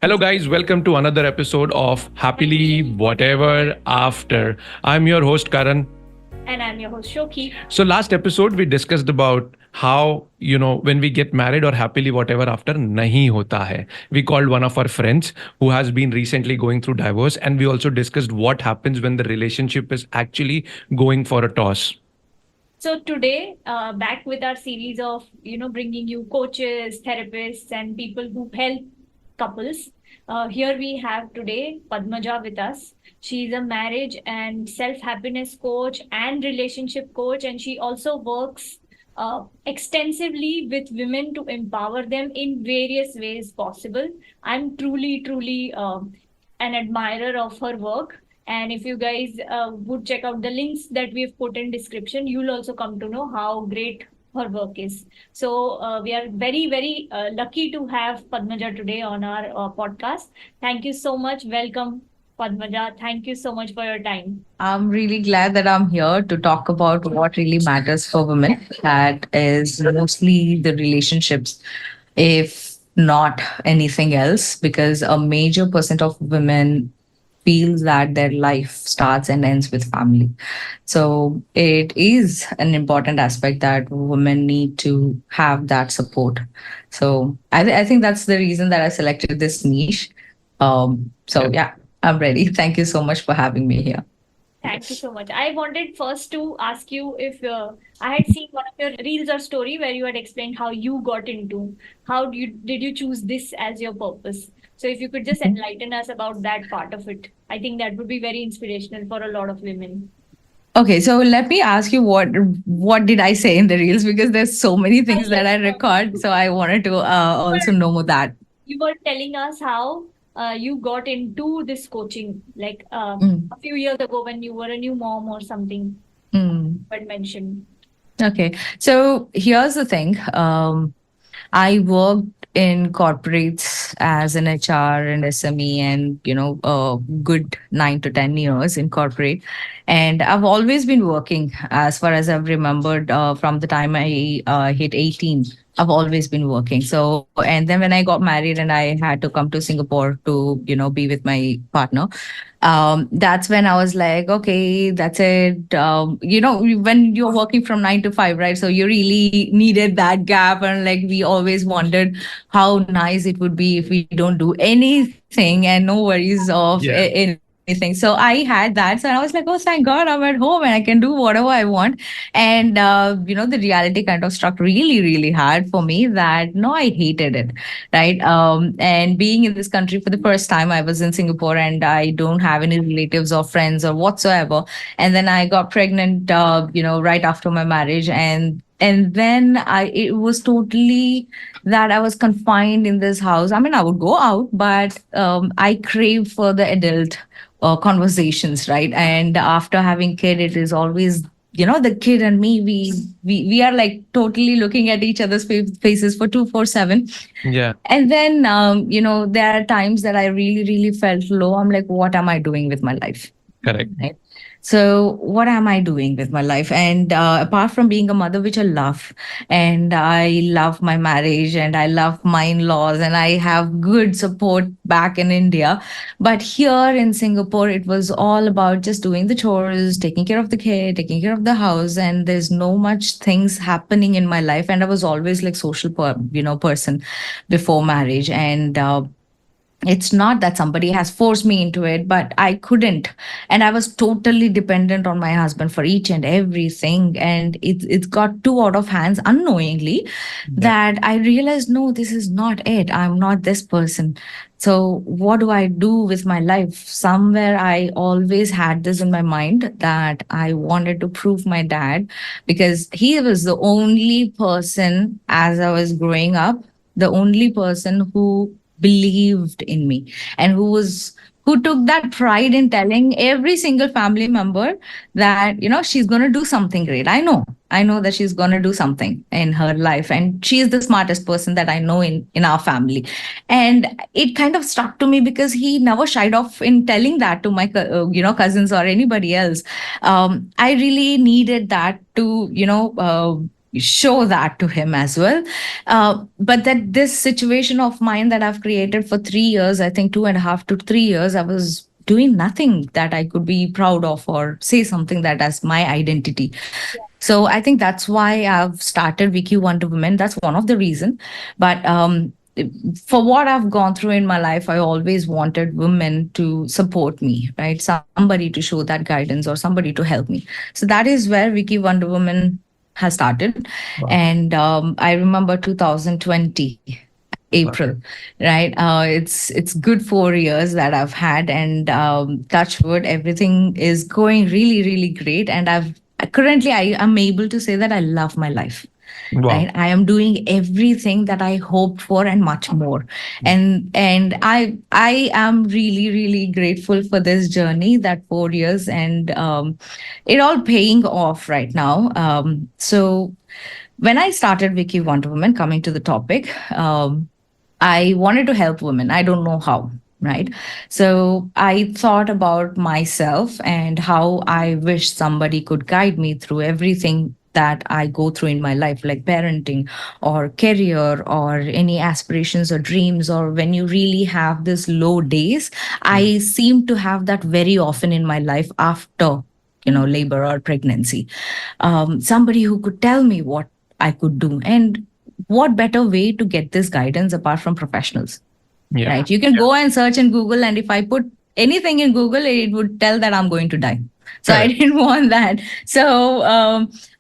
Hello, guys. Welcome to another episode of Happily Whatever After. I'm your host, Karan. And I'm your host, Shoki. So, last episode, we discussed about how, when we get married or happily whatever after, nahi hota hai. We called one of our friends who has been recently going through divorce, and we also discussed what happens when the relationship is actually going for a toss. So today, back with our series of bringing you coaches, therapists, and people who help couples. Here we have today Padmaja with us. She's a marriage and self happiness coach and relationship coach, and she also works extensively with women to empower them in various ways possible. I'm truly an admirer of her work, and if you guys would check out the links that we've put in description, you'll also come to know how great her work is. So we are very lucky to have Padmaja today on our podcast. Thank you so much. Welcome, Padmaja. Thank you so much for your time. I'm really glad that I'm here to talk about what really matters for women. That is mostly the relationships, if not anything else, because a major percent of women feels that their life starts and ends with family. So it is an important aspect that women need to have that support. So I think that's the reason that I selected this niche. So yeah, I'm ready. Thank you so much for having me here. Thank you so much. I wanted first to ask you if I had seen one of your reels or story where you had explained how you got into, how did you choose this as your purpose? So if you could just enlighten us about that part of it, I think that would be very inspirational for a lot of women. Okay, so let me ask you what did I say in the reels, because there's so many things that I record. So I wanted to also know that. You were telling us how you got into this coaching, like Mm, a few years ago when you were a new mom or something. mm. But mentioned. Okay, so here's the thing. I worked in corporates as an HR and SME, and a good 9 to 10 years in corporate. And I've always been working, as far as I've remembered, from the time I hit 18. I've always been working. So, and then when I got married and I had to come to Singapore to, be with my partner, that's when I was like, okay, that's it. When you're working from 9 to 5, right? So you really needed that gap. And like, we always wondered how nice it would be if we don't do anything and no worries of Yeah. anything. So I had that. So I was like, oh, thank God I'm at home and I can do whatever I want. And, the reality kind of struck really, really hard for me that no, I hated it, right? And being in this country for the first time, I was in Singapore and I don't have any relatives or friends or whatsoever. And then I got pregnant, right after my marriage, and then it was totally that I was confined in this house. I mean, I would go out, but I crave for the adult conversations, right? And after having kid, it is always the kid and me, we are like totally looking at each other's faces for 247. Yeah. And then there are times that I really really felt low. I'm like, what am I doing with my life? Correct. Right. So, what am I doing with my life? And apart from being a mother, which I love, and I love my marriage, and I love my in laws, and I have good support back in India. But here in Singapore, it was all about just doing the chores, taking care of the kid, taking care of the house, and there's no much things happening in my life. And I was always like social, person before marriage, and it's not that somebody has forced me into it, but I couldn't. And I was totally dependent on my husband for each and everything. And it's got too out of hands unknowingly Yeah. that I realized, no, this is not it. I'm not this person. So what do I do with my life? Somewhere I always had this in my mind that I wanted to prove my dad, because he was the only person as I was growing up, the only person who believed in me and who took that pride in telling every single family member that she's going to do something great. I know that she's going to do something in her life, and she is the smartest person that I know in our family. And it kind of struck to me because he never shied off in telling that to my cousins or anybody else. I really needed that to show that to him as well. But that this situation of mine that I've created for 3 years, I think 2.5 to 3 years, I was doing nothing that I could be proud of or say something that as my identity. So I think that's why I've started Wiki Wonder Woman. That's one of the reason. But for what I've gone through in my life, I always wanted women to support me, right? Somebody to show that guidance or somebody to help me. So that is where Wiki Wonder Woman has started. Wow. And I remember 2020. April, right? It's good 4 years that I've had, and touch wood, everything is going really, really great. And I am able to say that I love my life. Wow. Right, I am doing everything that I hoped for and much more, and I am really, really grateful for this journey, that 4 years, and it all paying off right now. So when I started Wiki Wonder Woman, coming to the topic, I wanted to help women. I don't know how, right? So I thought about myself and how I wish somebody could guide me through everything that I go through in my life, like parenting or career or any aspirations or dreams, or when you really have this low days. I seem to have that very often in my life after, labor or pregnancy. Somebody who could tell me what I could do. And what better way to get this guidance apart from professionals? Yeah. Right? You can go and search in Google, and if I put anything in Google, it would tell that I'm going to die. So I Correct. didn't want that. So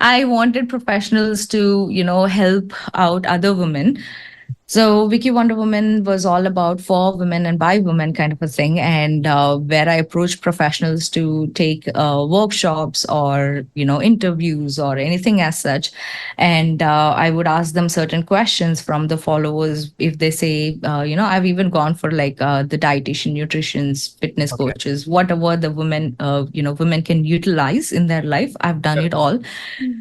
I wanted professionals to, help out other women. So Wiki Wonder Woman was all about for women and by women kind of a thing, and where I approached professionals to take workshops or interviews or anything as such, and I would ask them certain questions from the followers. If they say, I've even gone for like the dietitian, nutritionists, fitness Okay. coaches, whatever the women can utilize in their life. I've done it all,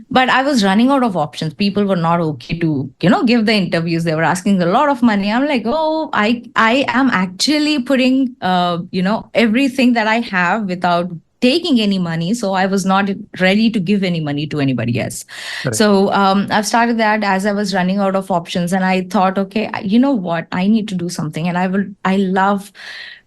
but I was running out of options. People were not okay to give the interviews. They were asking a lot of money. I'm like, oh, I am actually putting everything that I have without taking any money. So I was not ready to give any money to anybody else. Correct. So I've started that as I was running out of options, and I thought, okay, you know what, I need to do something. And I love,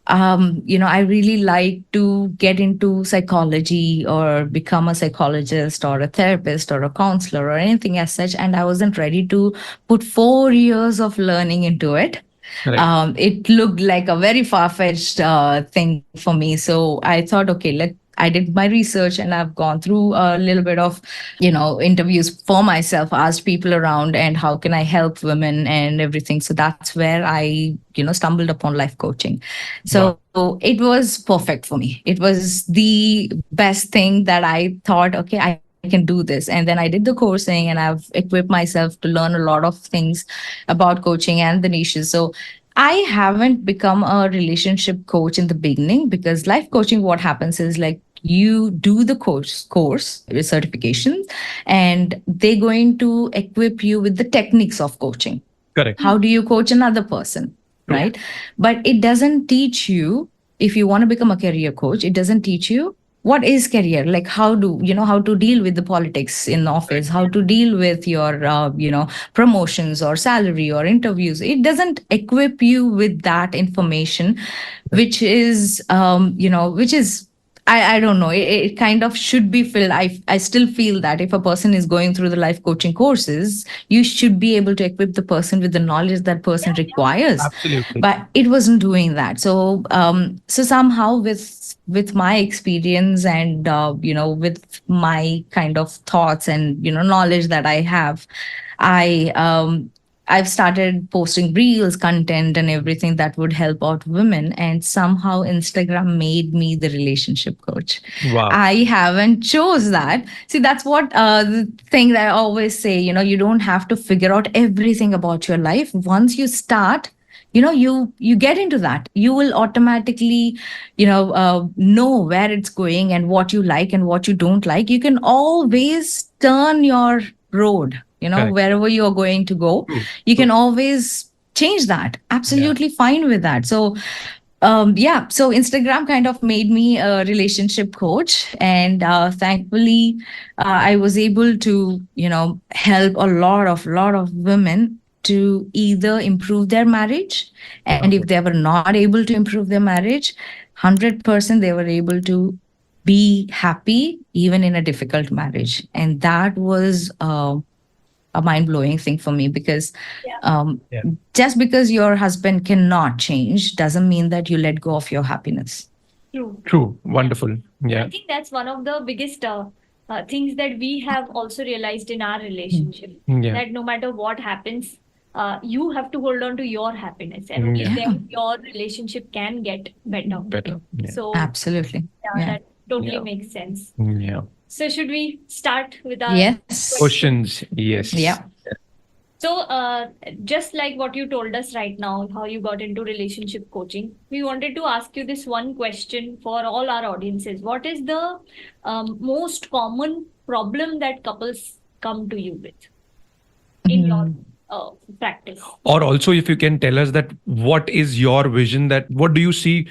I really like to get into psychology or become a psychologist or a therapist or a counselor or anything as such. And I wasn't ready to put 4 years of learning into it. Correct. It looked like a very far-fetched thing for me. So I thought, okay, I did my research, and I've gone through a little bit of, interviews for myself, asked people around, and how can I help women and everything. So that's where I, stumbled upon life coaching. So it was perfect for me. It was the best thing that I thought, okay, I can do this. And then I did the coursing, and I've equipped myself to learn a lot of things about coaching and the niches. So I haven't become a relationship coach in the beginning, because life coaching, what happens is like you do the course with certifications, and they're going to equip you with the techniques of coaching. Correct. How do you coach another person, True. right? But it doesn't teach you, if you want to become a career coach, it doesn't teach you what is career, like how to deal with the politics in the office, how to deal with your promotions or salary or interviews. It doesn't equip you with that information, which is which is, I don't know. It kind of should be filled. I still feel that if a person is going through the life coaching courses, you should be able to equip the person with the knowledge that person requires. Absolutely. But it wasn't doing that. So so somehow with my experience and with my kind of thoughts and knowledge that I have, I've started posting reels, content, and everything that would help out women. And somehow Instagram made me the relationship coach. Wow. I haven't chose that. See, that's what the thing that I always say, you don't have to figure out everything about your life. Once you start, you get into that, you will automatically know where it's going and what you like and what you don't like. You can always turn your road, Correct. wherever you're going to go. True. You can always change that. Absolutely fine with that. So Yeah, so Instagram kind of made me a relationship coach, and thankfully, I was able to, help a lot of women to either improve their marriage, and Okay. if they were not able to improve their marriage, 100% they were able to be happy even in a difficult marriage, and that was a mind blowing thing for me because Yeah. um, Yeah. just because your husband cannot change doesn't mean that you let go of your happiness. True. True. Wonderful. I Yeah. think that's one of the biggest things that we have also realized in our relationship, Yeah. that no matter what happens, you have to hold on to your happiness, and only Yeah. then your relationship can get better. Better. Yeah. So, Absolutely. yeah, Yeah. that totally Yeah. makes sense. Yeah. So, should we start with our Yes. Questions. Yes. Yeah. So, just like what you told us right now, how you got into relationship coaching, we wanted to ask you this one question for all our audiences. What is the most common problem that couples come to you with in your Mhm. practice? Or also, if you can tell us that what is your vision, that what do you see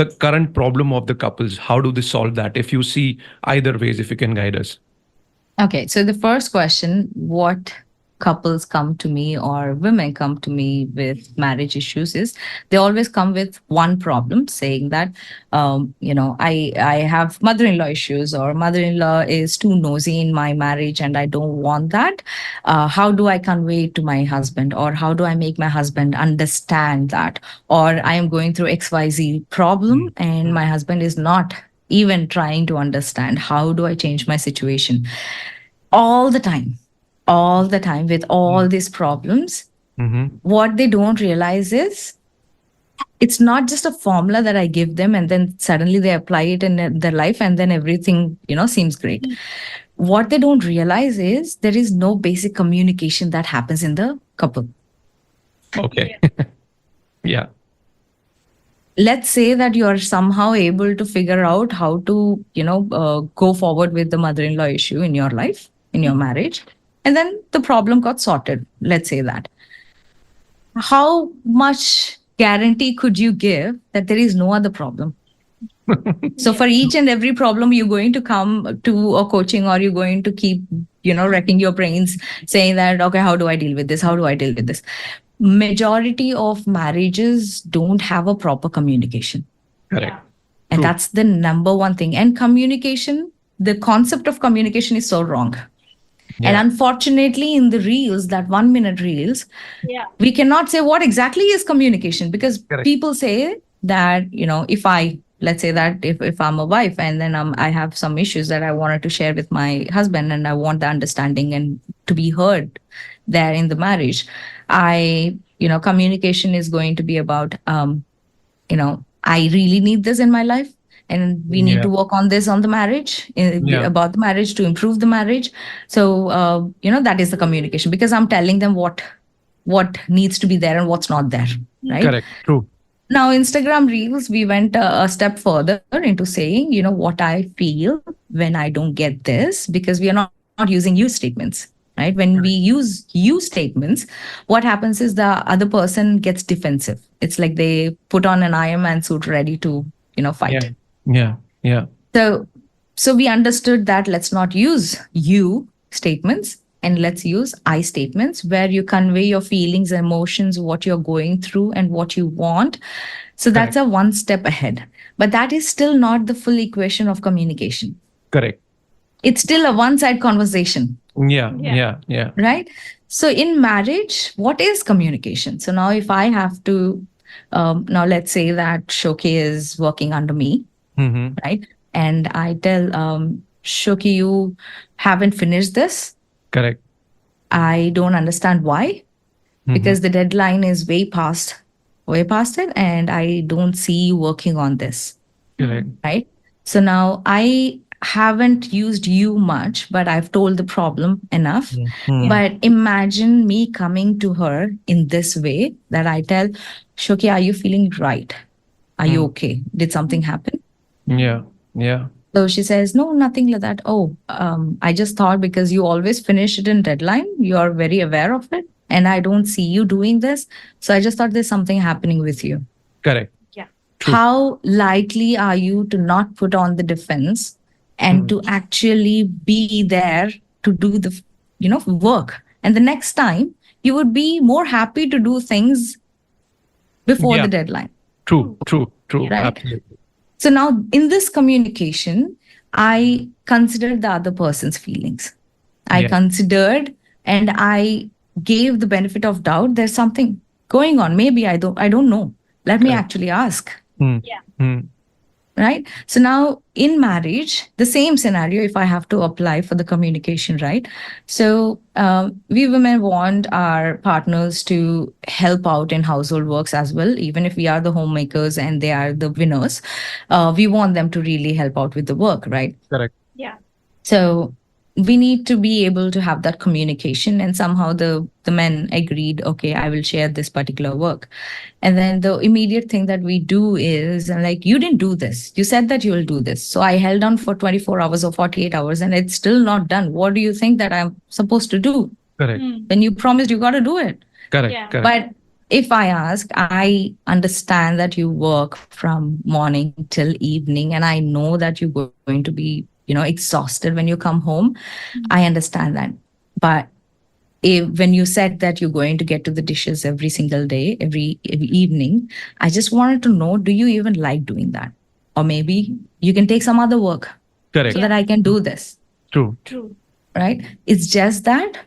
the current problem of the couples? How do they solve that? If you see either ways, if you can guide us. Okay, so the first question, what couples come to me or women come to me with marriage issues is they always come with one problem saying that I have mother-in-law issues, or mother-in-law is too nosy in my marriage and I don't want that. How do I convey it to my husband, or how do I make my husband understand that, or I am going through XYZ problem and my husband is not even trying to understand. How do I change my situation? All the time, all the time, with all these problems, Mm-hmm. what they don't realize is it's not just a formula that I give them and then suddenly they apply it in their life and then everything, seems great. What they don't realize is there is no basic communication that happens in the couple. Okay. Yeah. Let's say that you're somehow able to figure out how to, go forward with the mother-in-law issue in your life, in your marriage, and then the problem got sorted. Let's say that. How much guarantee could you give that there is no other problem? So for each and every problem, you're going to come to a coaching, or you're going to keep, wrecking your brains saying that, okay, how do I deal with this? How do I deal with this? Majority of marriages don't have a proper communication. Correct. And True. that's the number one thing. And communication, the concept of communication is so wrong. And Yeah. unfortunately, in the reels, that 1 minute reels, Yeah. we cannot say what exactly is communication, because Correct. people say that, if let's say that if I'm a wife and then I have some issues that I wanted to share with my husband and I want the understanding and to be heard there in the marriage, communication is going to be about, I really need this in my life. And we need Yeah. to work on this on the marriage, Yeah. about the marriage, to improve the marriage. So, that is the communication, because I'm telling them what needs to be there and what's not there, right? Correct. True. Now, Instagram Reels, we went a step further into saying, what I feel when I don't get this, because we are not using you statements, right? When we use you statements, what happens is the other person gets defensive. It's like they put on an Iron Man suit ready to, fight. Yeah. Yeah. Yeah. So we understood that let's not use you statements and let's use I statements, where you convey your feelings, emotions, what you're going through and what you want. So that's a one step ahead. But that is still not the full equation of communication. Correct. It's still a one-side conversation. Yeah. Yeah. Yeah. Yeah. Right? So in marriage, what is communication? So now if I have to, now let's say that Shoki is working under me, Mm-hmm. right? And I tell Shoki, you haven't finished this. Correct. I don't understand why, because the deadline is way past it, and I don't see you working on this, Correct. right? So now I haven't used you much, but I've told the problem enough. But imagine me coming to her in this way, that I tell Shoki, are you feeling right? Are you okay? Did something happen? Yeah. Yeah. So she says, no, nothing like that. Oh, I just thought because you always finish it in deadline, you're very aware of it. And I don't see you doing this. So I just thought there's something happening with you. Correct. Yeah. True. True. how likely are you to not put on the defense and to actually be there to do the work? And the next time you would be more happy to do things before Yeah. the deadline, True. right? Absolutely. So now in this communication, I considered the other person's feelings. I Yeah. considered and I gave the benefit of doubt. There's something going on. Maybe I don't know. Let me Correct. actually ask. Hmm. Yeah. Hmm. Right. So now in marriage, the same scenario, if I have to apply for the communication, right? So we women want our partners to help out in household works as well. Even if we are the homemakers and they are the winners, we want them to really help out with the work, right? Correct. Yeah. So we need to be able to have that communication, and somehow the men agreed, okay, I will share this particular work. And then the immediate thing that we do is like, you didn't do this, you said that you will do this, so I held on for 24 hours or 48 hours and it's still not done. What do you think that I'm supposed to do? Correct. When you promised, you got to do it. Correct. Yeah. Correct. But if I ask, I understand that you work from morning till evening, and I know that you're going to be, exhausted when you come home. I understand that. But when you said that you're going to get to the dishes every single day, every evening, I just wanted to know, do you even like doing that? Or maybe you can take some other work Correct. so that I can do this. True. True. Right? It's just that,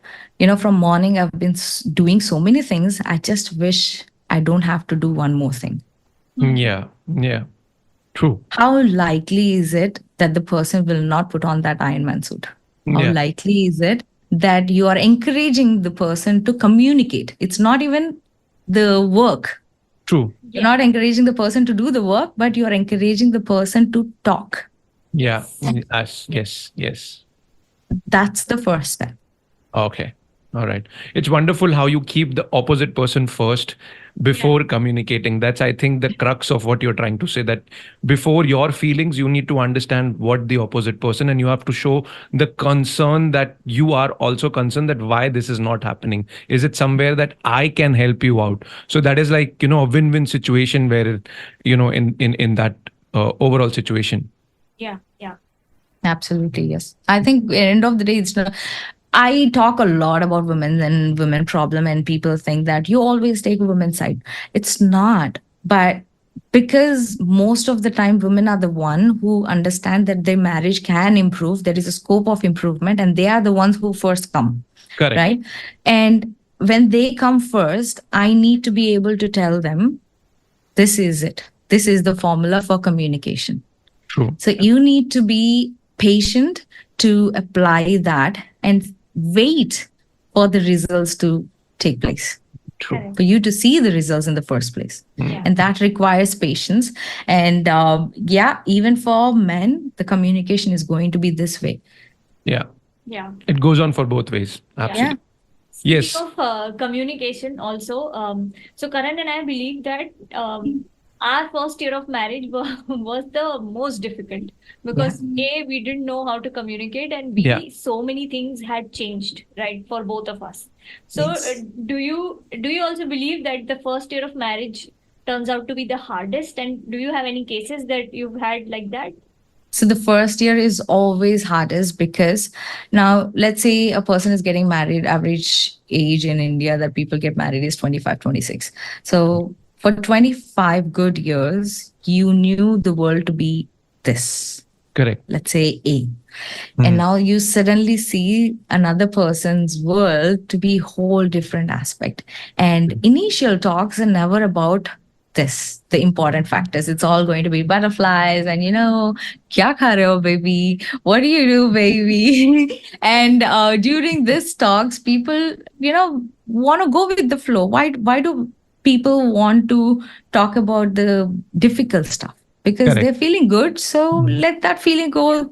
from morning I've been doing so many things. I just wish I don't have to do one more thing. Yeah. Yeah. True. How likely is it that the person will not put on that Iron Man suit? How Yeah. likely is it that you are encouraging the person to communicate? It's not even the work. True. You're not encouraging the person to do the work, but you're encouraging the person to talk. Yeah. Yes. That's the first step. Okay. All right. It's wonderful how you keep the opposite person first before communicating. That's, I think, the crux of what you're trying to say, that before your feelings, you need to understand what the opposite person, and you have to show the concern that you are also concerned that why this is not happening. Is it somewhere that I can help you out? So that is like, a win-win situation where, in that overall situation. Yeah. Yeah. Absolutely, yes. I think at the end of the day, it's not. I talk a lot about women and women problem, and people think that you always take a women's side. It's not, but because most of the time women are the one who understand that their marriage can improve, there is a scope of improvement, and they are the ones who first come, Correct. right? And when they come first, I need to be able to tell them, this is it. This is the formula for communication. True. So you need to be patient to apply that and wait for the results to take place, True. Correct. for you to see the results in the first place. Yeah. And that requires patience. And even for men, the communication is going to be this way. Yeah. Yeah. It goes on for both ways. Absolutely. Yes. Speaking of communication, also, so Karan and I believe that our first year of marriage was the most difficult because A, we didn't know how to communicate, and B, Yeah. so many things had changed, right, for both of us. So, Yes. do you also believe that the first year of marriage turns out to be the hardest? And do you have any cases that you've had like that? So the first year is always hardest because now let's say a person is getting married, average age in India that people get married is 25, 26. So for 25 good years, you knew the world to be this, Correct. let's say A. Mhm. And now you suddenly see another person's world to be whole different aspect. And initial talks are never about this, the important factors. It's all going to be butterflies and, kya kha rahe ho, baby? What do you do, baby? And during this talks, people, want to go with the flow. Why do people want to talk about the difficult stuff? Because Correct. they're feeling good. So let that feeling go,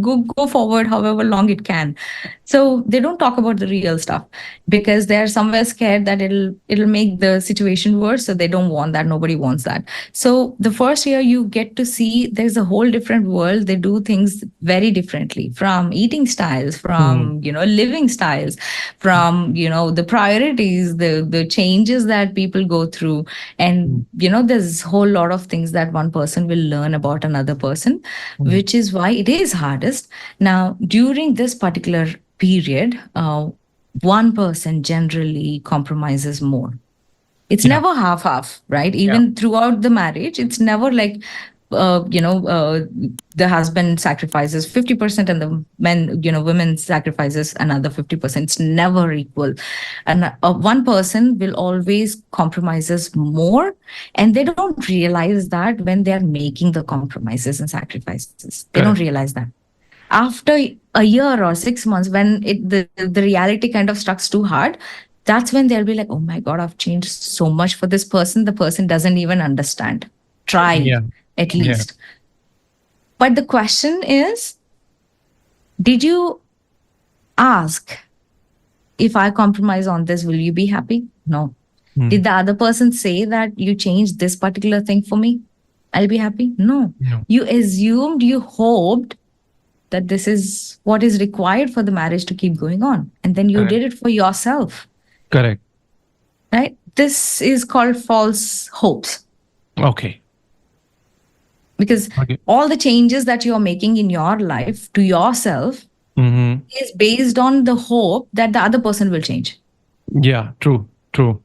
go forward however long it can. So they don't talk about the real stuff because they're somewhere scared that it'll make the situation worse. So they don't want that. Nobody wants that. So the first year you get to see there's a whole different world. They do things very differently, from eating styles, from living styles, from the priorities, the changes that people go through. And there's a whole lot of things that one person will learn about another person, which is why it is hardest. Now, during this particular period, one person generally compromises more. It's Yeah. never half, right? Even throughout the marriage, it's never like, the husband sacrifices 50% and the women sacrifices another 50%. It's never equal. And one person will always compromises more. And they don't realize that when they're making the compromises and sacrifices. They don't Correct. realize that. After a year or 6 months, when the reality kind of struck too hard, that's when they'll be like, oh my God, I've changed so much for this person. The person doesn't even understand. Try Yeah. at Yeah. least. But the question is, did you ask, if I compromise on this, will you be happy? No. Did the other person say that you changed this particular thing for me? I'll be happy? No. No. You assumed, you hoped that this is what is required for the marriage to keep going on. And then you Correct. did it for yourself, Correct. right? This is called false hopes. Okay. Because Okay. all the changes that you're making in your life to yourself Mm-hmm. is based on the hope that the other person will change, Yeah. True. True.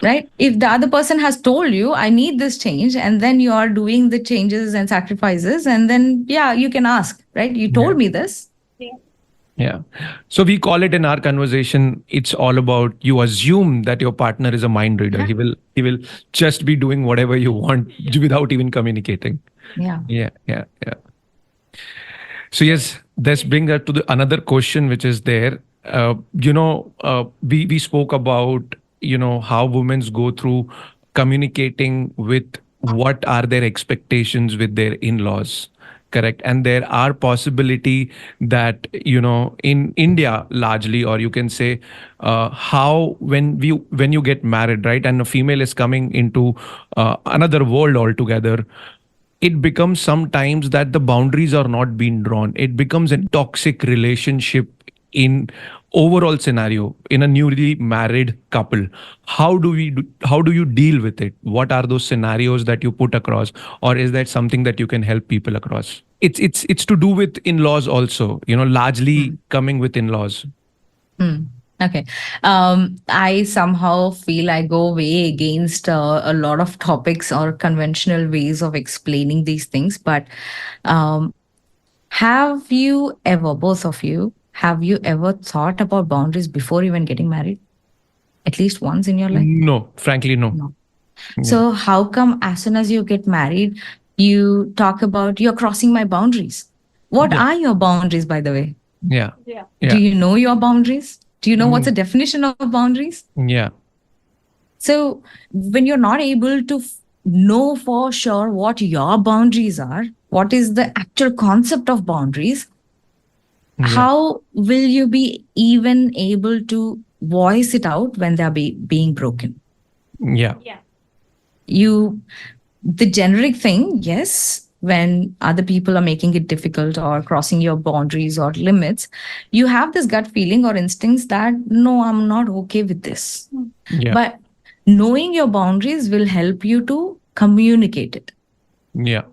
right? If the other person has told you, I need this change, and then you are doing the changes and sacrifices, and then, you can ask, right? You told me this. Yeah. So we call it in our conversation, it's all about, you assume that your partner is a mind reader. Yeah. He will just be doing whatever you want without even communicating. Yeah. Yeah. So yes, this brings us to another question which is there. We spoke about how women go through communicating with what are their expectations with their in-laws. Correct. And there are possibility that in India largely, or you can say how when you get married, right, and a female is coming into another world altogether, it becomes sometimes that the boundaries are not being drawn. It becomes a toxic relationship in overall scenario in a newly married couple. How do you deal with it? What are those scenarios that you put across, or is that something that you can help people across? It's to do with in-laws also, largely coming with in-laws. Okay. I somehow feel I go way against a lot of topics or conventional ways of explaining these things. But have you ever, both of you, have you ever thought about boundaries before even getting married? At least once in your life? No, frankly, no. No. So how come as soon as you get married, you talk about you're crossing my boundaries? What are your boundaries, by the way? Yeah. Do you know your boundaries? Do you know what's the definition of boundaries? Yeah. So when you're not able to know for sure what your boundaries are, what is the actual concept of boundaries, how will you be even able to voice it out when they're being broken? Yeah. The generic thing, yes, when other people are making it difficult or crossing your boundaries or limits, you have this gut feeling or instincts that, no, I'm not okay with this. Yeah. But knowing your boundaries will help you to communicate it. Yeah.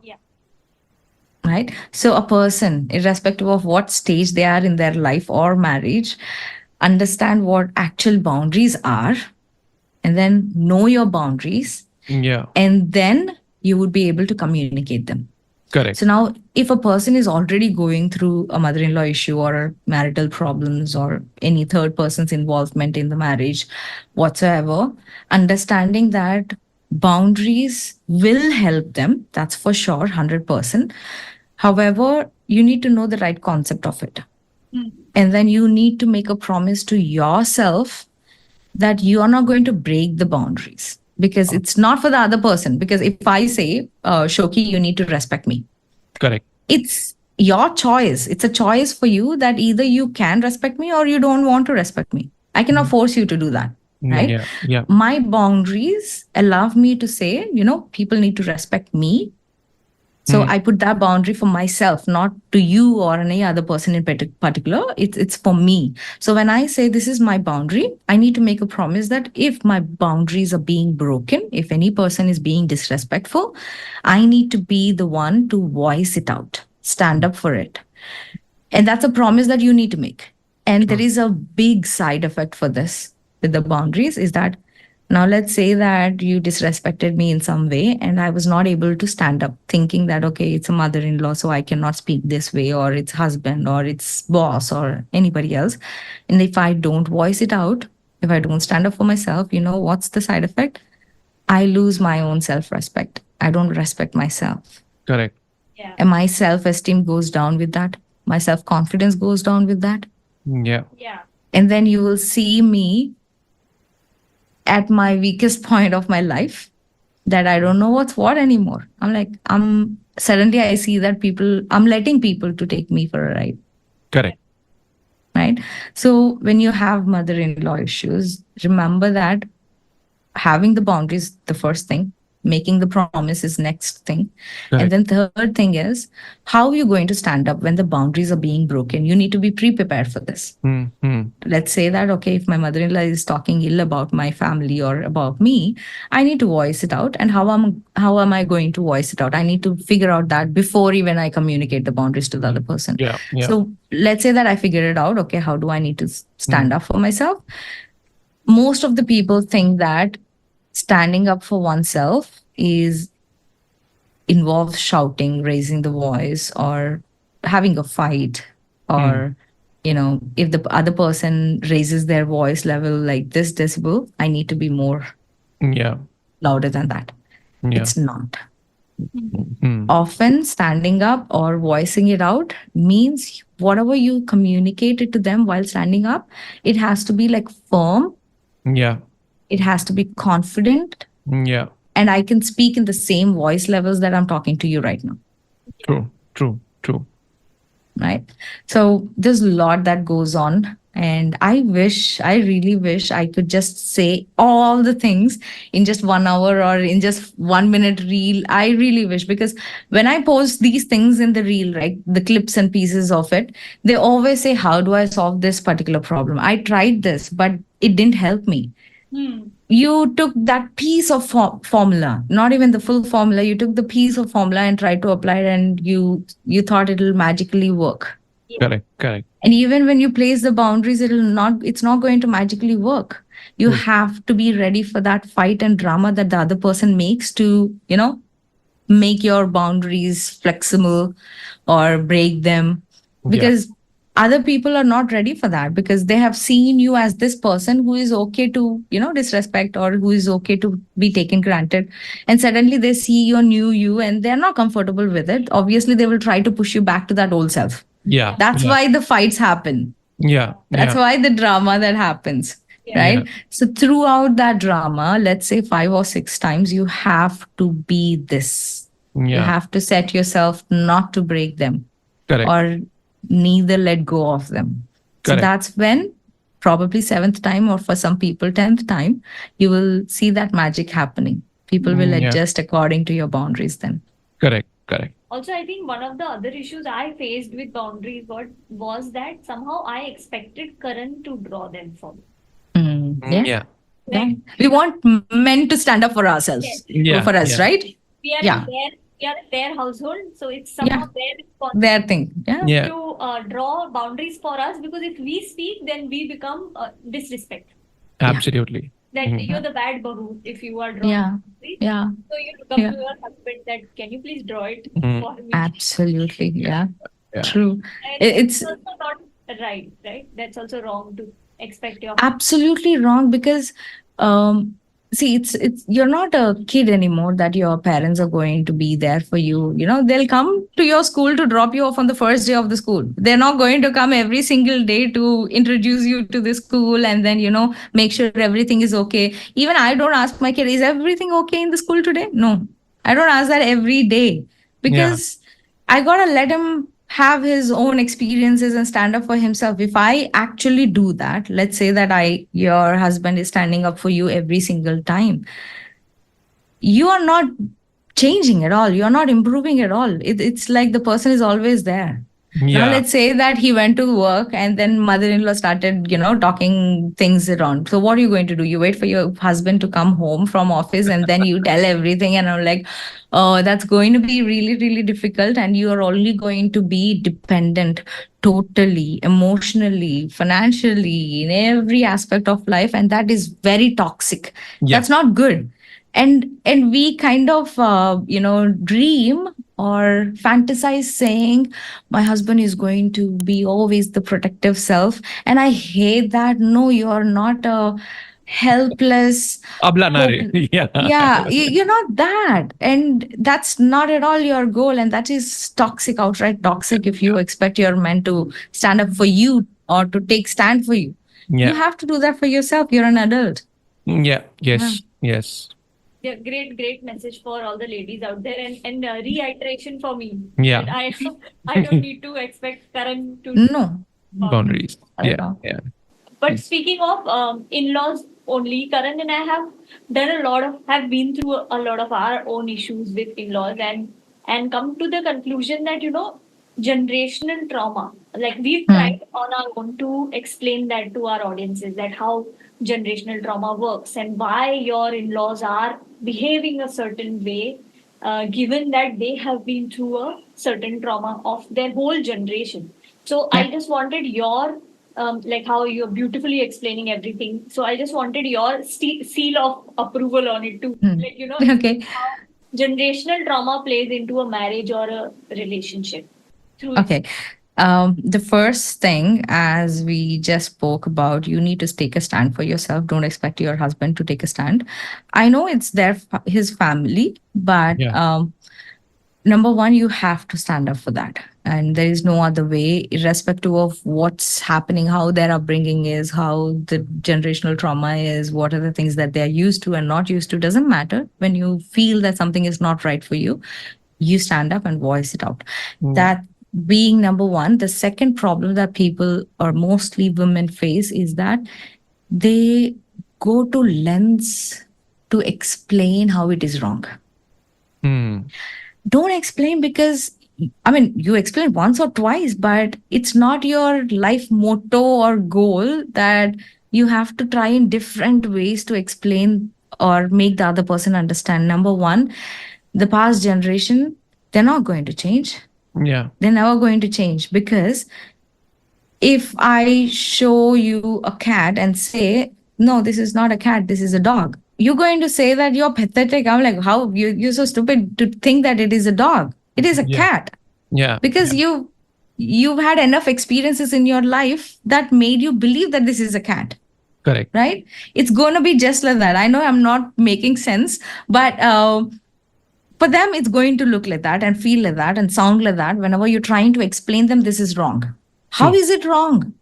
Right? So a person, irrespective of what stage they are in their life or marriage, understand what actual boundaries are, and then know your boundaries. Yeah. And then you would be able to communicate them. Correct. So now, if a person is already going through a mother-in-law issue or marital problems or any third person's involvement in the marriage whatsoever, understanding that boundaries will help them, that's for sure, 100%. However, you need to know the right concept of it. And then you need to make a promise to yourself that you are not going to break the boundaries. Because it's not for the other person. Because if I say, Shoki, you need to respect me. Correct. It's your choice. It's a choice for you that either you can respect me or you don't want to respect me. I cannot force you to do that, right? Yeah. Yeah. My boundaries allow me to say, people need to respect me. So I put that boundary for myself, not to you or any other person in particular. It's for me. So when I say this is my boundary, I need to make a promise that if my boundaries are being broken, if any person is being disrespectful, I need to be the one to voice it out, stand up for it. And that's a promise that you need to make. And there is a big side effect for this with the boundaries is that now let's say that you disrespected me in some way and I was not able to stand up thinking that, okay, it's a mother-in-law, so I cannot speak this way, or it's husband or it's boss or anybody else. And if I don't voice it out, if I don't stand up for myself, what's the side effect? I lose my own self-respect. I don't respect myself. Correct. Yeah. And my self-esteem goes down with that. My self-confidence goes down with that. Yeah. Yeah. And then you will see me at my weakest point of my life that I don't know what's what anymore. Suddenly I see that I'm letting people to take me for a ride, Correct. right? So when you have mother-in-law issues, remember that having the boundaries, the first thing, making the promise is next thing. Correct. And then third thing is, how are you going to stand up when the boundaries are being broken? You need to be pre-prepared for this. Let's say that, okay, if my mother-in-law is talking ill about my family or about me, I need to voice it out. And how am I going to voice it out? I need to figure out that before even I communicate the boundaries to the other person. Yeah. Yeah. So let's say that I figured it out. Okay, how do I need to stand up for myself? Most of the people think that standing up for oneself involves shouting, raising the voice, or having a fight, or if the other person raises their voice level like this decibel, I need to be more Yeah. louder than that. Yeah. It's not. Hmm. Often standing up or voicing it out means whatever you communicated to them while standing up, it has to be like firm. Yeah. It has to be confident. Yeah. And I can speak in the same voice levels that I'm talking to you right now. True. True. True. Right. So there's a lot that goes on. And I really wish I could just say all the things in just 1 hour or in just 1 minute reel. I really wish, because when I post these things in the reel, right, the clips and pieces of it, they always say, how do I solve this particular problem? I tried this, but it didn't help me. You took that piece of formula, not even the full formula. You took the piece of formula and tried to apply it, and you thought it'll magically work. Correct. Correct. And even when you place the boundaries, it's not going to magically work. You have to be ready for that fight and drama that the other person makes to, make your boundaries flexible or break them. Because other people are not ready for that, because they have seen you as this person who is okay to, disrespect, or who is okay to be taken granted. And suddenly they see your new you and they're not comfortable with it. Obviously, they will try to push you back to that old self. Yeah. That's why the fights happen. Yeah. That's why the drama that happens, right? Yeah. So throughout that drama, let's say 5 or 6 times, you have to be this. You Yeah. have to set yourself not to break them. Correct. Or neither let go of them. Correct. So that's when, probably 7th time, or for some people 10th time, you will see that magic happening. People will adjust according to your boundaries then. Correct. Correct. Also, I think one of the other issues I faced with boundaries was that somehow I expected Karan to draw them for me. Yeah. We want men to stand up for ourselves, for us, right? We are in their household, so it's somehow their responsibility. Their thing. To draw boundaries for us, because if we speak, then we become disrespect. Absolutely. That you're the bad bahu if you are drawing. Yeah. So you come to your husband that, can you please draw it for me? Absolutely. Yeah. Yeah. True. And It's also not right? That's also wrong to expect your absolutely wrong, because see, it's you're not a kid anymore that your parents are going to be there for you. They'll come to your school to drop you off on the first day of the school. They're not going to come every single day to introduce you to the school and then, make sure everything is okay. Even I don't ask my kid, is everything okay in the school today? No, I don't ask that every day, because I gotta let him have his own experiences and stand up for himself. If I actually do that, let's say that your husband is standing up for you every single time, you are not changing at all. You're not improving at all. It's like the person is always there. Now, Yeah. let's say that he went to work and then mother-in-law started, talking things around. So what are you going to do? You wait for your husband to come home from office and then you tell everything. And I'm like, oh, that's going to be really, really difficult. And you are only going to be dependent totally, emotionally, financially, in every aspect of life. And that is very toxic. Yeah. That's not good. And we kind of, dream or fantasize saying, my husband is going to be always the protective self. And I hate that. No, you're not a helpless. Abla nare. hope- Yeah. Yeah, you're not that. And that's not at all your goal. And that is toxic, outright toxic, if you expect your man to stand up for you or to take stand for you. You Yeah. have to do that for yourself. You're an adult. Yeah. Yes. Yes. Yeah, great message for all the ladies out there, and reiteration for me. Yeah. That I don't need to expect Karan to. No. Boundaries. Not at Yeah. all. Yeah. But speaking of in-laws only, Karan and I have been through a lot of our own issues with in-laws, and come to the conclusion that generational trauma. Like we've tried on our own to explain that to our audiences, that how generational trauma works and why your in-laws are behaving a certain way, given that they have been through a certain trauma of their whole generation. So I just wanted your like how you're beautifully explaining everything. So I just wanted your seal of approval on it too. Like, Okay. how generational trauma plays into a marriage or a relationship. Through Okay. The first thing, as we just spoke about, you need to take a stand for yourself. Don't expect your husband to take a stand. I know it's his family, but Yeah. number one, you have to stand up for that. And there is no other way, irrespective of what's happening, how their upbringing is, how the generational trauma is, what are the things that they're used to and not used to, doesn't matter. When you feel that something is not right for you, you stand up and voice it out. That being number one. The second problem that people, or mostly women, face is that they go to lengths to explain how it is wrong. Hmm. Don't explain, because I mean, you explain once or twice, but it's not your life motto or goal that you have to try in different ways to explain or make the other person understand. Number one, the past generation, they're not going to change. Yeah. They're never going to change, because if I show you a cat and say, no, this is not a cat, this is a dog, you're going to say that you're pathetic. I'm like, how you're so stupid to think that it is a dog. It is a Yeah. cat, Yeah. because you've had enough experiences in your life that made you believe that this is a cat. Correct. Right? It's going to be just like that. I know I'm not making sense, but for them, it's going to look like that and feel like that and sound like that whenever you're trying to explain them this is wrong. How True. is it wrong?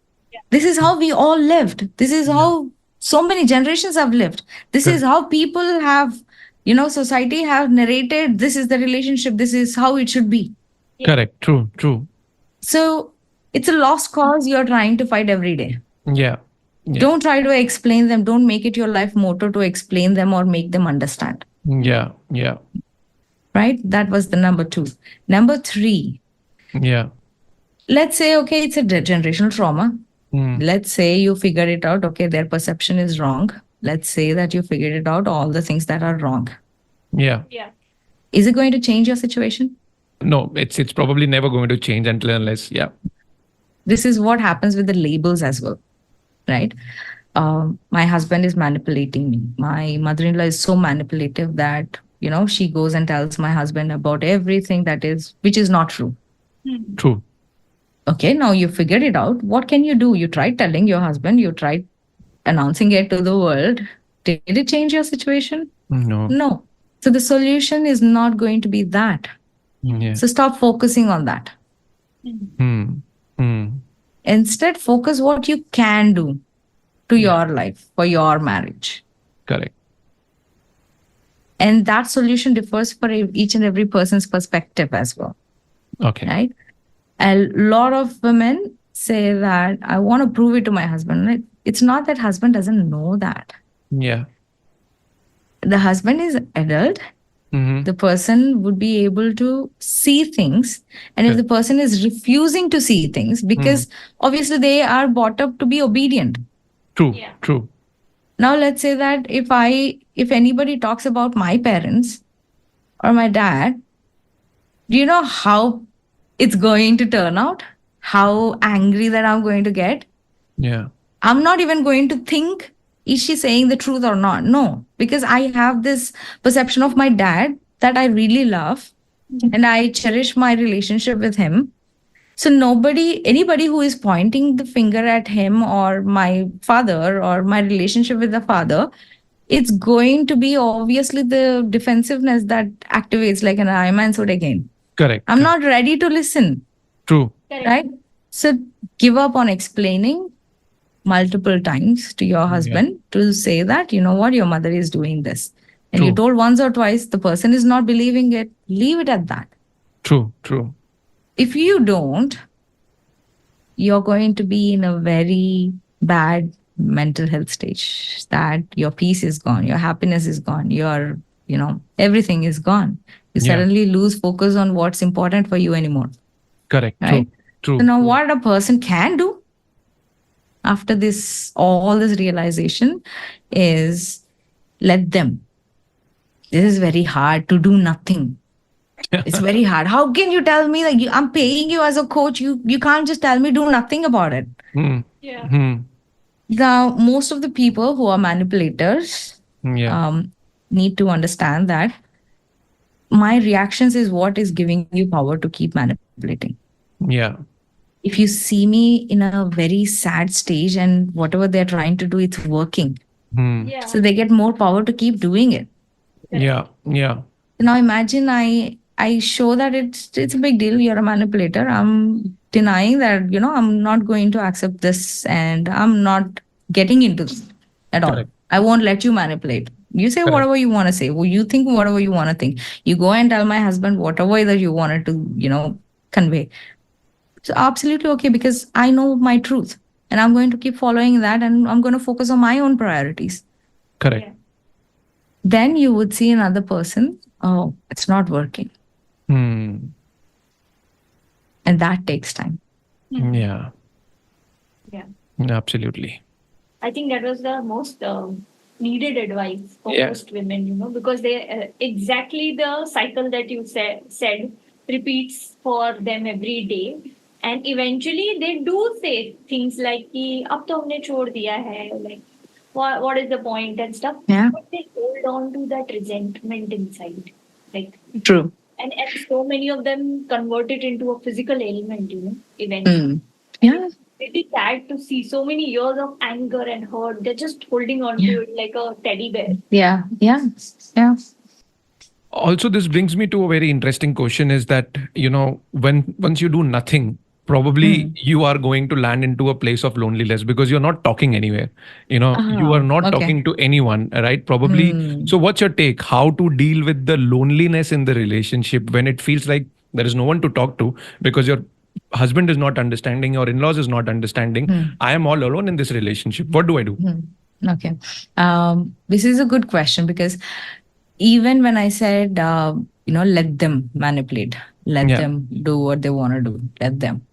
This is how we all lived. This is how so many generations have lived. This is how people have, society have narrated. This is the relationship. This is how it should be. Correct. True. True. So it's a lost cause you're trying to fight every day. Yeah. Yeah. Don't try to explain them. Don't make it your life motto to explain them or make them understand. Yeah. Yeah. Right? That was the number two. Number three, Yeah. let's say, okay, it's a generational trauma. Hmm. Let's say you figured it out. Okay, their perception is wrong. Let's say that you figured it out, all the things that are wrong. Yeah. Yeah. Is it going to change your situation? No, it's probably never going to change unless This is what happens with the labels as well, right? My husband is manipulating me. My mother-in-law is so manipulative that, she goes and tells my husband about everything which is not true. True. Okay, now you figured it out. What can you do? You tried telling your husband, you tried announcing it to the world. Did it change your situation? No. No. So the solution is not going to be that. Yeah. So stop focusing on that. Hmm. Hmm. Instead, focus what you can do to your life, for your marriage. Correct. And that solution differs for each and every person's perspective as well. Okay. Right? A lot of women say that I want to prove it to my husband. Like, it's not that husband doesn't know that. Yeah. The husband is adult. Mm-hmm. The person would be able to see things. And if Correct. the person is refusing to see things, because obviously they are brought up to be obedient. True. Yeah. True. Now let's say that if anybody talks about my parents or my dad, do you know how it's going to turn out? How angry that I'm going to get? Yeah. I'm not even going to think, is she saying the truth or not? No, because I have this perception of my dad that I really love and I cherish my relationship with him. So anybody who is pointing the finger at him or my father or my relationship with the father, it's going to be obviously the defensiveness that activates like an Iron Man sword again. Correct. I'm correct. not ready to listen, True. Correct. right? So give up on explaining multiple times to your husband to say that, you know what, your mother is doing this. And you True. told once or twice, the person is not believing it. Leave it at that. True. True. If you don't, you're going to be in a very bad mental health stage that your peace is gone, your happiness is gone, your, everything is gone. You Yeah. suddenly lose focus on what's important for you anymore. Correct. Right? True. So now what a person can do after all this realization is let them. This is very hard to do nothing. It's very hard. How can you tell me that I'm paying you as a coach? You can't just tell me do nothing about it. Hmm. Yeah. Hmm. Most of the people who are manipulators Yeah. need to understand that my reactions is what is giving you power to keep manipulating. Yeah. If you see me in a very sad stage and whatever they're trying to do, it's working. Hmm. Yeah. So they get more power to keep doing it. Yeah. Yeah. Now imagine I show that it's a big deal. You're a manipulator. I'm denying that, I'm not going to accept this and I'm not getting into this at all. Correct. I won't let you manipulate. You say Correct. whatever you want to say. Well, you think whatever you want to think. You go and tell my husband whatever that you wanted to, convey. So absolutely okay, because I know my truth and I'm going to keep following that and I'm going to focus on my own priorities. Correct. Yeah. Then you would see another person, oh, it's not working. Hmm. And that takes time. Yeah. Yeah. Absolutely. I think that was the most needed advice for Yeah. most women, because they exactly the cycle that you said repeats for them every day. And eventually they do say things like, "Ki, ab to humne chhod diya hai," like, what is the point and stuff. Yeah. But they hold on to that resentment inside. Like, True. and so many of them convert it into a physical ailment, eventually. Yeah. Really sad to see so many years of anger and hurt. They're just holding on to it like a teddy bear. Yeah. Yeah. Yeah. Also, this brings me to a very interesting question is that, once you do nothing, probably you are going to land into a place of loneliness because you're not talking anywhere. You are not okay. talking to anyone, right? Probably. So what's your take? How to deal with the loneliness in the relationship when it feels like there is no one to talk to because your husband is not understanding, your in-laws is not understanding. I am all alone in this relationship. What do I do? Okay. This is a good question because even when I said, let them manipulate, let Yeah. them do what they want to do, let them.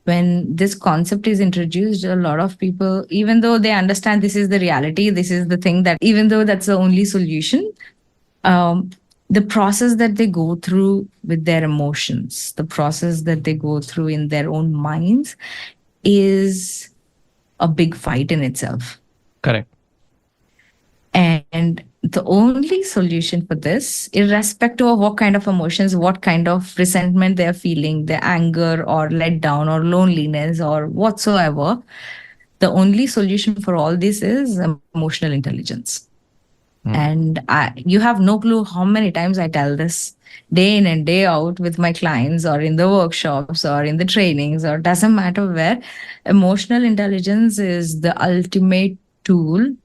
When this concept is introduced, a lot of people, even though they understand this is the reality, this is the thing that, even though that's the only solution, the process that they go through with their emotions, the process that they go through in their own minds is a big fight in itself. Correct. And the only solution for this, irrespective of what kind of emotions, what kind of resentment they're feeling, the anger or letdown or loneliness or whatsoever, the only solution for all this is emotional intelligence. And you have no clue how many times I tell this day in and day out with my clients or in the workshops or in the trainings or doesn't matter where. Emotional intelligence is the ultimate tool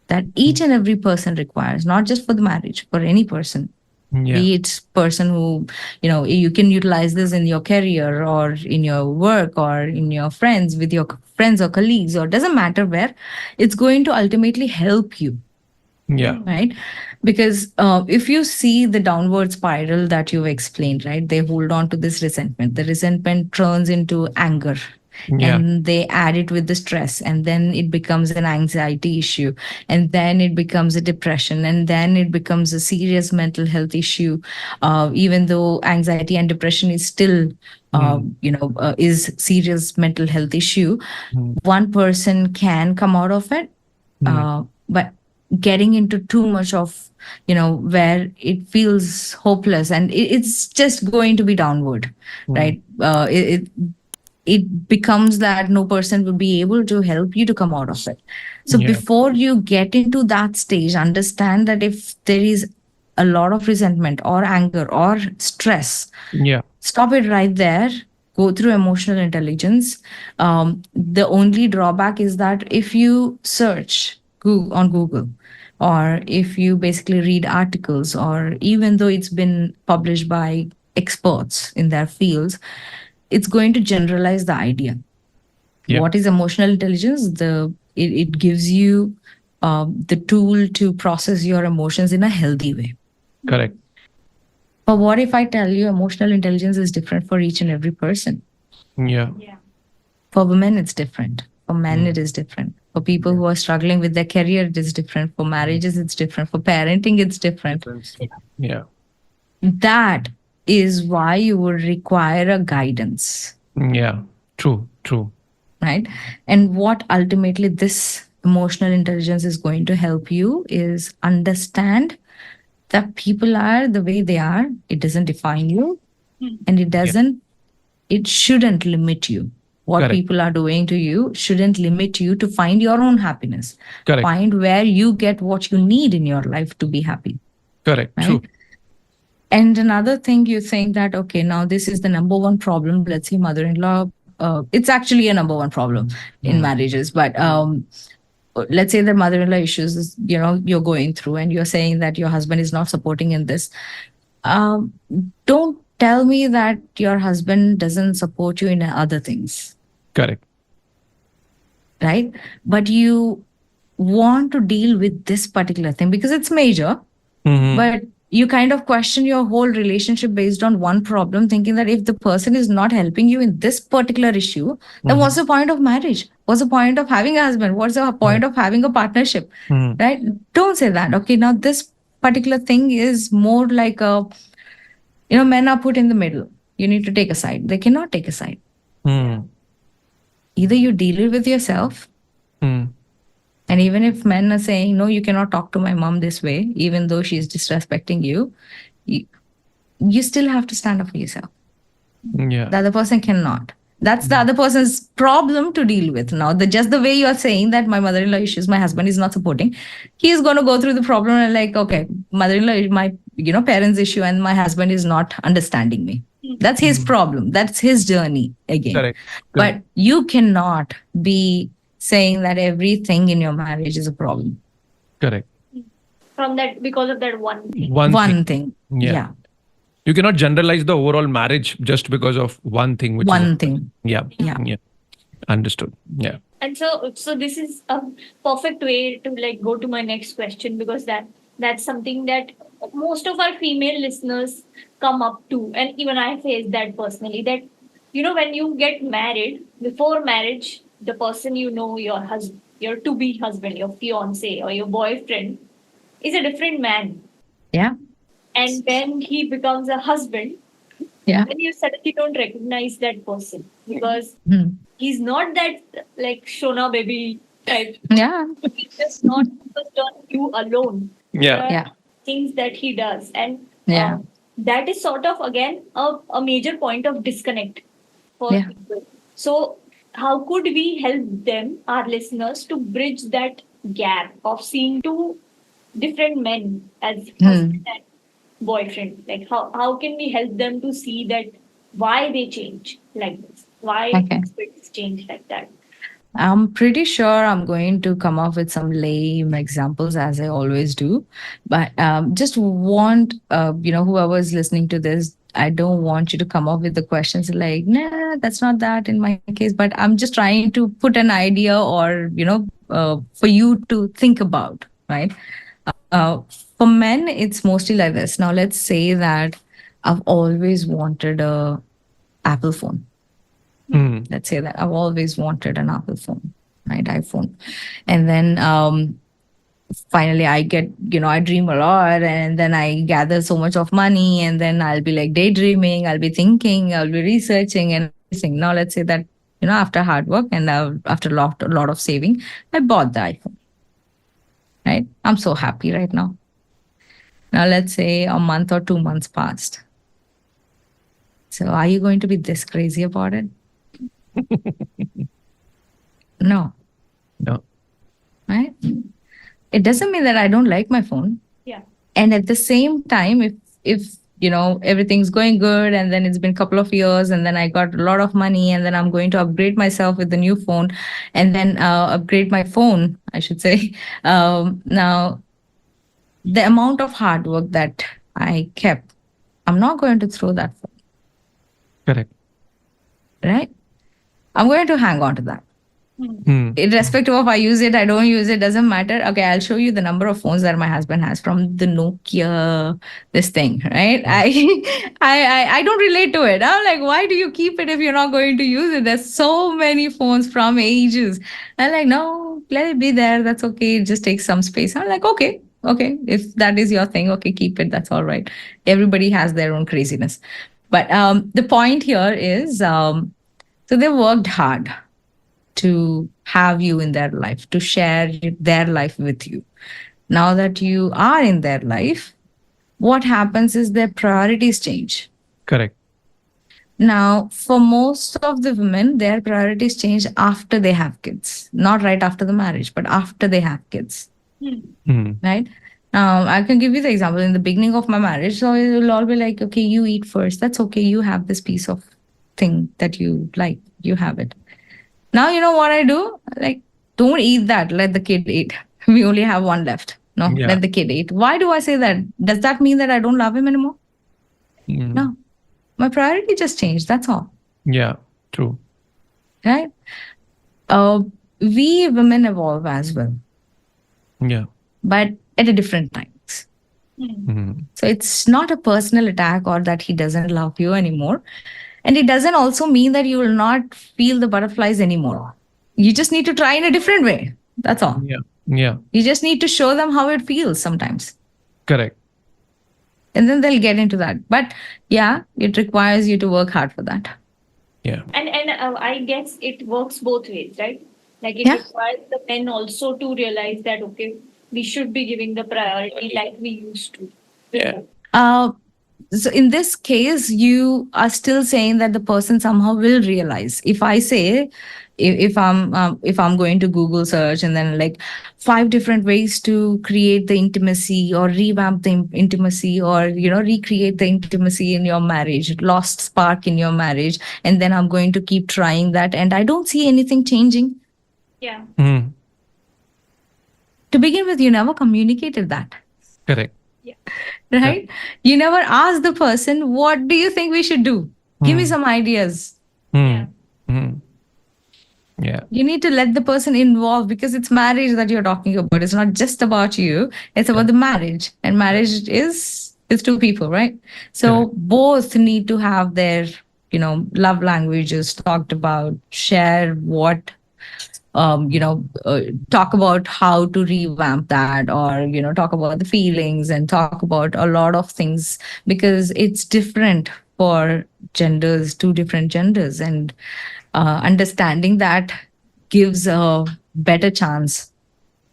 that each and every person requires, not just for the marriage, for any person. Yeah. Be it person who, you can utilize this in your career or in your work or in your friends, with your friends or colleagues, or doesn't matter where, it's going to ultimately help you, Yeah. right? Because if you see the downward spiral that you've explained, right, they hold on to this resentment. The resentment turns into anger, Yeah. and they add it with the stress, and then it becomes an anxiety issue, and then it becomes a depression, and then it becomes a serious mental health issue. Even though anxiety and depression is still is serious mental health issue, Mm. one person can come out of it. But getting into too much of, where it feels hopeless, and it's just going to be downward, right? It becomes that no person will be able to help you to come out of it. So Yeah. before you get into that stage, understand that if there is a lot of resentment or anger or stress, Yeah. stop it right there. Go through emotional intelligence. The only drawback is that if you search on Google, or if you basically read articles, or even though it's been published by experts in their fields, it's going to generalize the idea. Yeah. What is emotional intelligence? It gives you the tool to process your emotions in a healthy way. Correct. But what if I tell you emotional intelligence is different for each and every person? Yeah. For women, it's different. For men, it is different. For people who are struggling with their career, it is different. For marriages, it's different. For parenting, it's different. Yeah. That is why you would require a guidance, Yeah. True. True. right? And what ultimately this emotional intelligence is going to help you is understand that people are the way they are. It doesn't define you, and it shouldn't limit you. What Correct. people are doing to you shouldn't limit you to find your own happiness. Correct. Find where you get what you need in your life to be happy, Correct. right? True. And another thing, you think that, okay, now this is the number one problem. Let's say mother-in-law. It's actually a number one problem in marriages, but let's say the mother-in-law issues is, you're going through, and you're saying that your husband is not supporting in this. Don't tell me that your husband doesn't support you in other things, Correct. right? But you want to deal with this particular thing because it's major, but you kind of question your whole relationship based on one problem, thinking that if the person is not helping you in this particular issue, then what's the point of marriage? What's the point of having a husband? What's the point of having a partnership? Right? Don't say that. Okay, now this particular thing is more like men are put in the middle. You need to take a side. They cannot take a side. Either you deal it with yourself, and even if men are saying, no, you cannot talk to my mom this way, even though she's disrespecting you, you still have to stand up for yourself. Yeah. The other person cannot. That's the other person's problem to deal with. Now, just the way you're saying that my mother-in-law issues, my husband is not supporting, he's going to go through the problem and like, okay, mother-in-law is my, parents' issue, and my husband is not understanding me. That's his problem. That's his journey again. Correct. But you cannot be saying that everything in your marriage is a problem. Correct. Because of that one thing. One thing. Yeah. You cannot generalize the overall marriage just because of one thing. One thing. Yeah. Yeah. Understood. Yeah. And so this is a perfect way to like go to my next question, because that's something that most of our female listeners come up to, and even I face that personally. That when you get married, before marriage, the person your husband, your to-be husband, your fiance or your boyfriend is a different man. Yeah. And when he becomes a husband, then you suddenly don't recognize that person because he's not that like Shona baby type. Yeah. He's just not focused on you alone. Yeah. Yeah. Things that he does. And Yeah. that is sort of, again, a major point of disconnect for people. So how could we help them, our listeners, to bridge that gap of seeing two different men as husband and boyfriend? Like how can we help them to see that why they change like this? Why experts change like that? I'm pretty sure I'm going to come up with some lame examples as I always do, but just want whoever's listening to this. I don't want you to come up with the questions like, nah, that's not that in my case. But I'm just trying to put an idea or for you to think about, right? Uh, for men, it's mostly like this. Now, let's say that I've always wanted a Apple phone. Hmm. Let's say that I've always wanted an Apple phone, right? iPhone. And then finally I get, I dream a lot and then I gather so much of money and then I'll be like daydreaming, I'll be thinking, I'll be researching and everything. Now, let's say that, after hard work and after a lot of saving, I bought the iPhone, right? I'm so happy right now. Now, let's say a month or 2 months passed. So, are you going to be this crazy about it? No. No. Right? It doesn't mean that I don't like my phone. Yeah. And at the same time, if everything's going good and then it's been a couple of years and then I got a lot of money and then I'm going to upgrade myself with the new phone and then upgrade my phone, I should say. Now, the amount of hard work that I kept, I'm not going to throw that phone, Correct. right? I'm going to hang on to that. Hmm. Irrespective of I use it, I don't use it, doesn't matter. Okay, I'll show you the number of phones that my husband has from the Nokia, this thing, right? I don't relate to it. I'm like, why do you keep it if you're not going to use it? There's so many phones from ages. I'm like, no, let it be there. That's okay. It just takes some space. I'm like, okay, if that is your thing, okay, keep it. That's all right. Everybody has their own craziness. But the point here is, so they worked hard to have you in their life, to share their life with you. Now that you are in their life, what happens is their priorities change. Correct. Now, for most of the women, their priorities change after they have kids, not right after the marriage, but after they have kids, Hmm. right? I can give you the example in the beginning of my marriage. So it will all be like, okay, you eat first. That's okay. You have this piece of thing that you like. You have it. Now, you know what I do? Like, don't eat that. Let the kid eat. We only have one left. No, Yeah. let the kid eat. Why do I say that? Does that mean that I don't love him anymore? Hmm. No. My priority just changed. That's all. Yeah. True. Right? We women evolve as well, Yeah. but at a different times. Hmm. So it's not a personal attack or that he doesn't love you anymore. And it doesn't also mean that you will not feel the butterflies anymore. You just need to try in a different way. That's all. Yeah. Yeah. You just need to show them how it feels sometimes. Correct. And then they'll get into that. But yeah, it requires you to work hard for that. Yeah. And I guess it works both ways, right? Like it Yeah. requires the men also to realize that okay, we should be giving the priority like we used to. Yeah. So in this case, you are still saying that the person somehow will realize. If I say, if I'm going to Google search and then like 5 different ways to create the intimacy or revamp the intimacy or recreate the intimacy in your marriage, lost spark in your marriage, and then I'm going to keep trying that, and I don't see anything changing. Yeah. Hmm. To begin with, you never communicated that. Correct. Right? You never ask the person, what do you think we should do? Give me some ideas. Hmm. Yeah. Hmm. Yeah. You need to let the person involve because it's marriage that you're talking about. It's not just about you, it's about the marriage. And marriage is it's 2 people, right? So both need to have their, love languages talked about, share what talk about how to revamp that or talk about the feelings and talk about a lot of things because it's different for genders, 2 different genders, and understanding that gives a better chance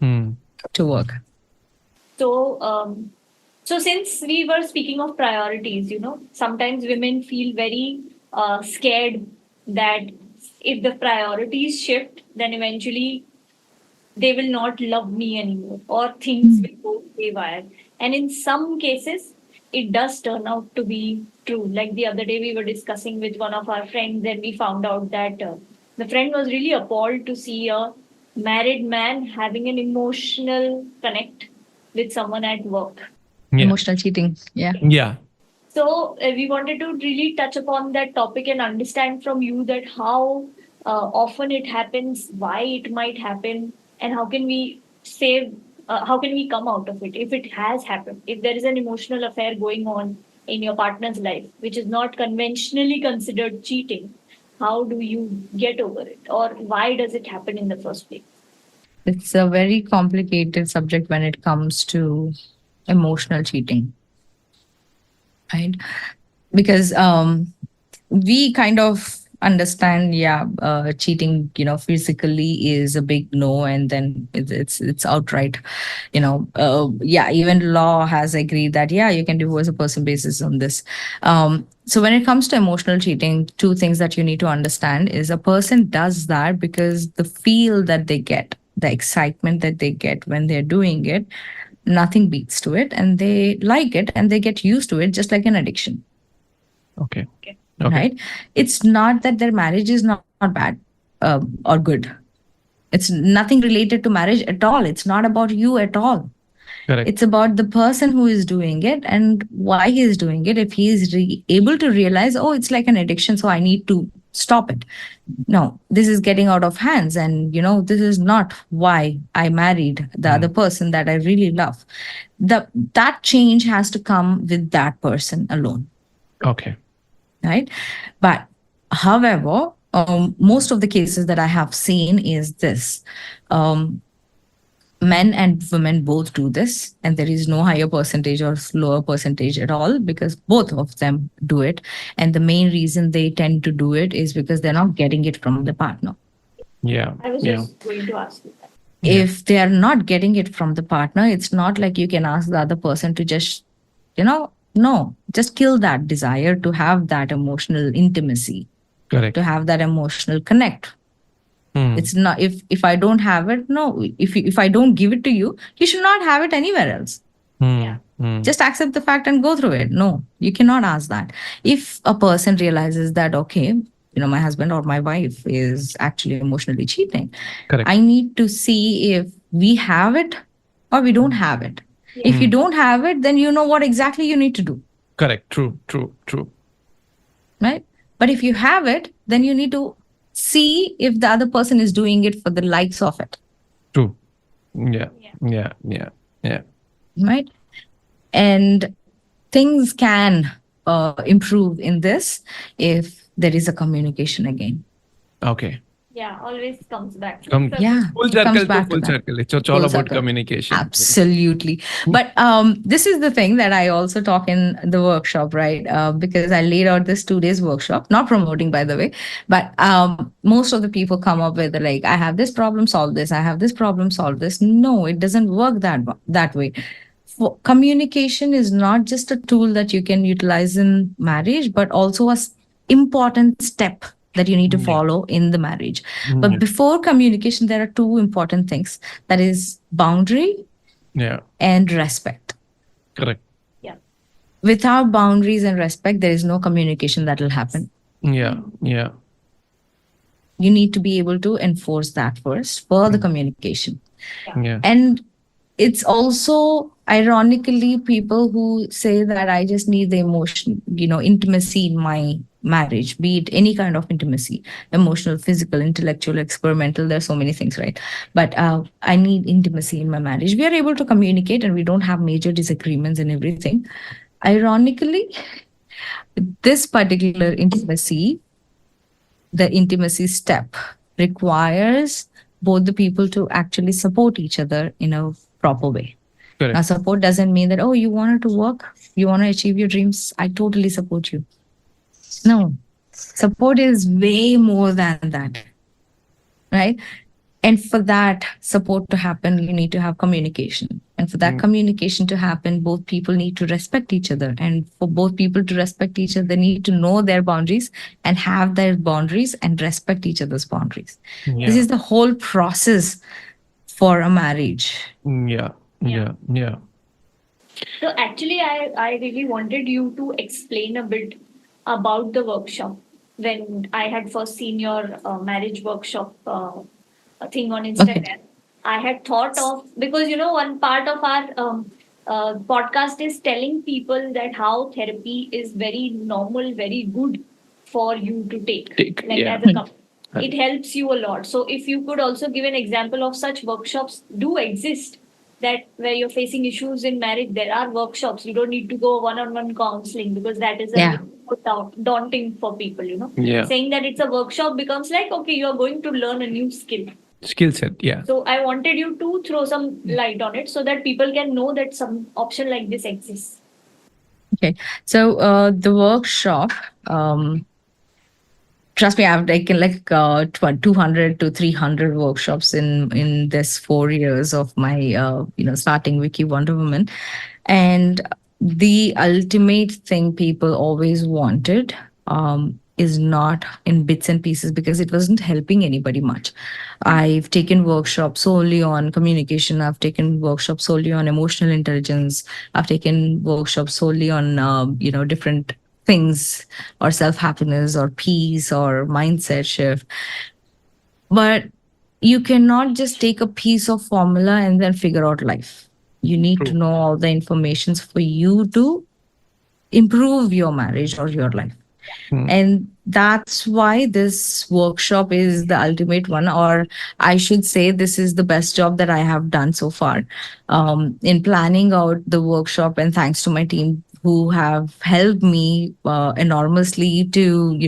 Hmm. to work. So since we were speaking of priorities, sometimes women feel very scared that if the priorities shift, then eventually they will not love me anymore or things will go haywire. And in some cases, it does turn out to be true. Like the other day, we were discussing with one of our friends and we found out that The friend was really appalled to see a married man having an emotional connect with someone at work. Yeah. Emotional cheating. Yeah. Yeah. So we wanted to really touch upon that topic and understand from you that how often it happens, why it might happen, and how can we save, how can we come out of it if it has happened. If there is an emotional affair going on in your partner's life, which is not conventionally considered cheating, how do you get over it, or why does it happen in the first place? It's a very complicated subject when it comes to emotional cheating, right? Because we kind of understand, cheating, physically is a big no, and then it's outright, even law has agreed that you can divorce a person basis on this. So when it comes to emotional cheating, two things that you need to understand is a person does that because the feel that they get, the excitement that they get when they're doing it, nothing beats to it, and they like it and they get used to it, just like an addiction. Okay. Okay. Okay. Right? It's not that their marriage is not bad or good. It's nothing related to marriage at all. It's not about you at all. Correct. It's about the person who is doing it and why he is doing it. If he is able to realize, oh, it's like an addiction, so I need to stop it. No, this is getting out of hands, and this is not why I married the other person that I really love. That change has to come with that person alone. Okay. Right? But however, most of the cases that I have seen is this. Men and women both do this, and there is no higher percentage or lower percentage at all because both of them do it. And the main reason they tend to do it is because they're not getting it from the partner. Yeah. I was Yeah. just going to ask you that. Yeah. If they are not getting it from the partner, it's not like you can ask the other person to just, no, just kill that desire to have that emotional intimacy, Correct. to have that emotional connect. It's not, if I don't have it, no, if I don't give it to you, you should not have it anywhere else. Yeah. Just accept the fact and go through it. No, you cannot ask that. If a person realizes that, okay, my husband or my wife is actually emotionally cheating, Correct. I need to see if we have it or we don't have it. If you don't have it, then you know what exactly you need to do, Correct. True. True. True. right? But if you have it, then you need to see if the other person is doing it for the likes of it, True. Yeah. Yeah. Yeah. Yeah. Yeah. right? And things can improve in this if there is a communication again. Okay. Yeah, always comes back. Come- Yeah, Full it comes circle to back to full that. circle. It's all Full about circle. communication. Absolutely. But this is the thing that I also talk in the workshop, right? Because I laid out this 2 days workshop, not promoting, by the way, but most of the people come up with like, I have this problem, solve this. I have this problem, solve this. No, it doesn't work that way. Communication is not just a tool that you can utilize in marriage, but also a important step that you need to follow in the marriage. But before communication, there are two important things. That is boundary Yeah. and respect. Correct. Yeah. Without boundaries and respect, there is no communication that will happen. Yeah. Yeah. You need to be able to enforce that first for the communication. Yeah. And it's also ironically people who say that I just need the emotion, intimacy in my marriage, be it any kind of intimacy, emotional, physical, intellectual, experimental. There's so many things, right? But I need intimacy in my marriage. We are able to communicate and we don't have major disagreements and everything. Ironically, this particular intimacy, the intimacy step requires both the people to actually support each other in a proper way. Correct. Now, support doesn't mean that, oh, you wanted to work, you want to achieve your dreams, I totally support you. No, support is way more than that, right? And for that support to happen, you need to have communication. And for that communication to happen, both people need to respect each other. And for both people to respect each other, they need to know their boundaries and have their boundaries and respect each other's boundaries. Yeah. This is the whole process for a marriage. Yeah. Yeah. Yeah. So actually, I really wanted you to explain a bit about the workshop. when I had first seen your marriage workshop thing on Okay. Instagram. I had thought of, because one part of our podcast is telling people that how therapy is very normal, very good for you to take, Take, like yeah. as a couple. It helps you a lot. So if you could also give an example of such workshops do exist, that where you're facing issues in marriage, there are workshops. You don't need to go one-on-one counseling, because that is a Yeah. little bit daunting for people. Yeah. Saying that it's a workshop becomes like, okay, you're going to learn a new skill. Skill set. Yeah. So I wanted you to throw some light on it so that people can know that some option like this exists. Okay. So the workshop, um, trust me, I've taken like 200 to 300 workshops in this 4 years of my starting Wiki Wonder Woman, and the ultimate thing people always wanted is not in bits and pieces, because it wasn't helping anybody much. I've taken workshops solely on communication. I've taken workshops solely on emotional intelligence. I've taken workshops solely on different things, or self happiness, or peace, or mindset shift. But you cannot just take a piece of formula and then figure out life. You need to True. know all the informations for you to improve your marriage or your life. Hmm. And that's why this workshop is the ultimate one, or I should say, this is the best job that I have done so far in planning out the workshop. And thanks to my team who have helped me enormously to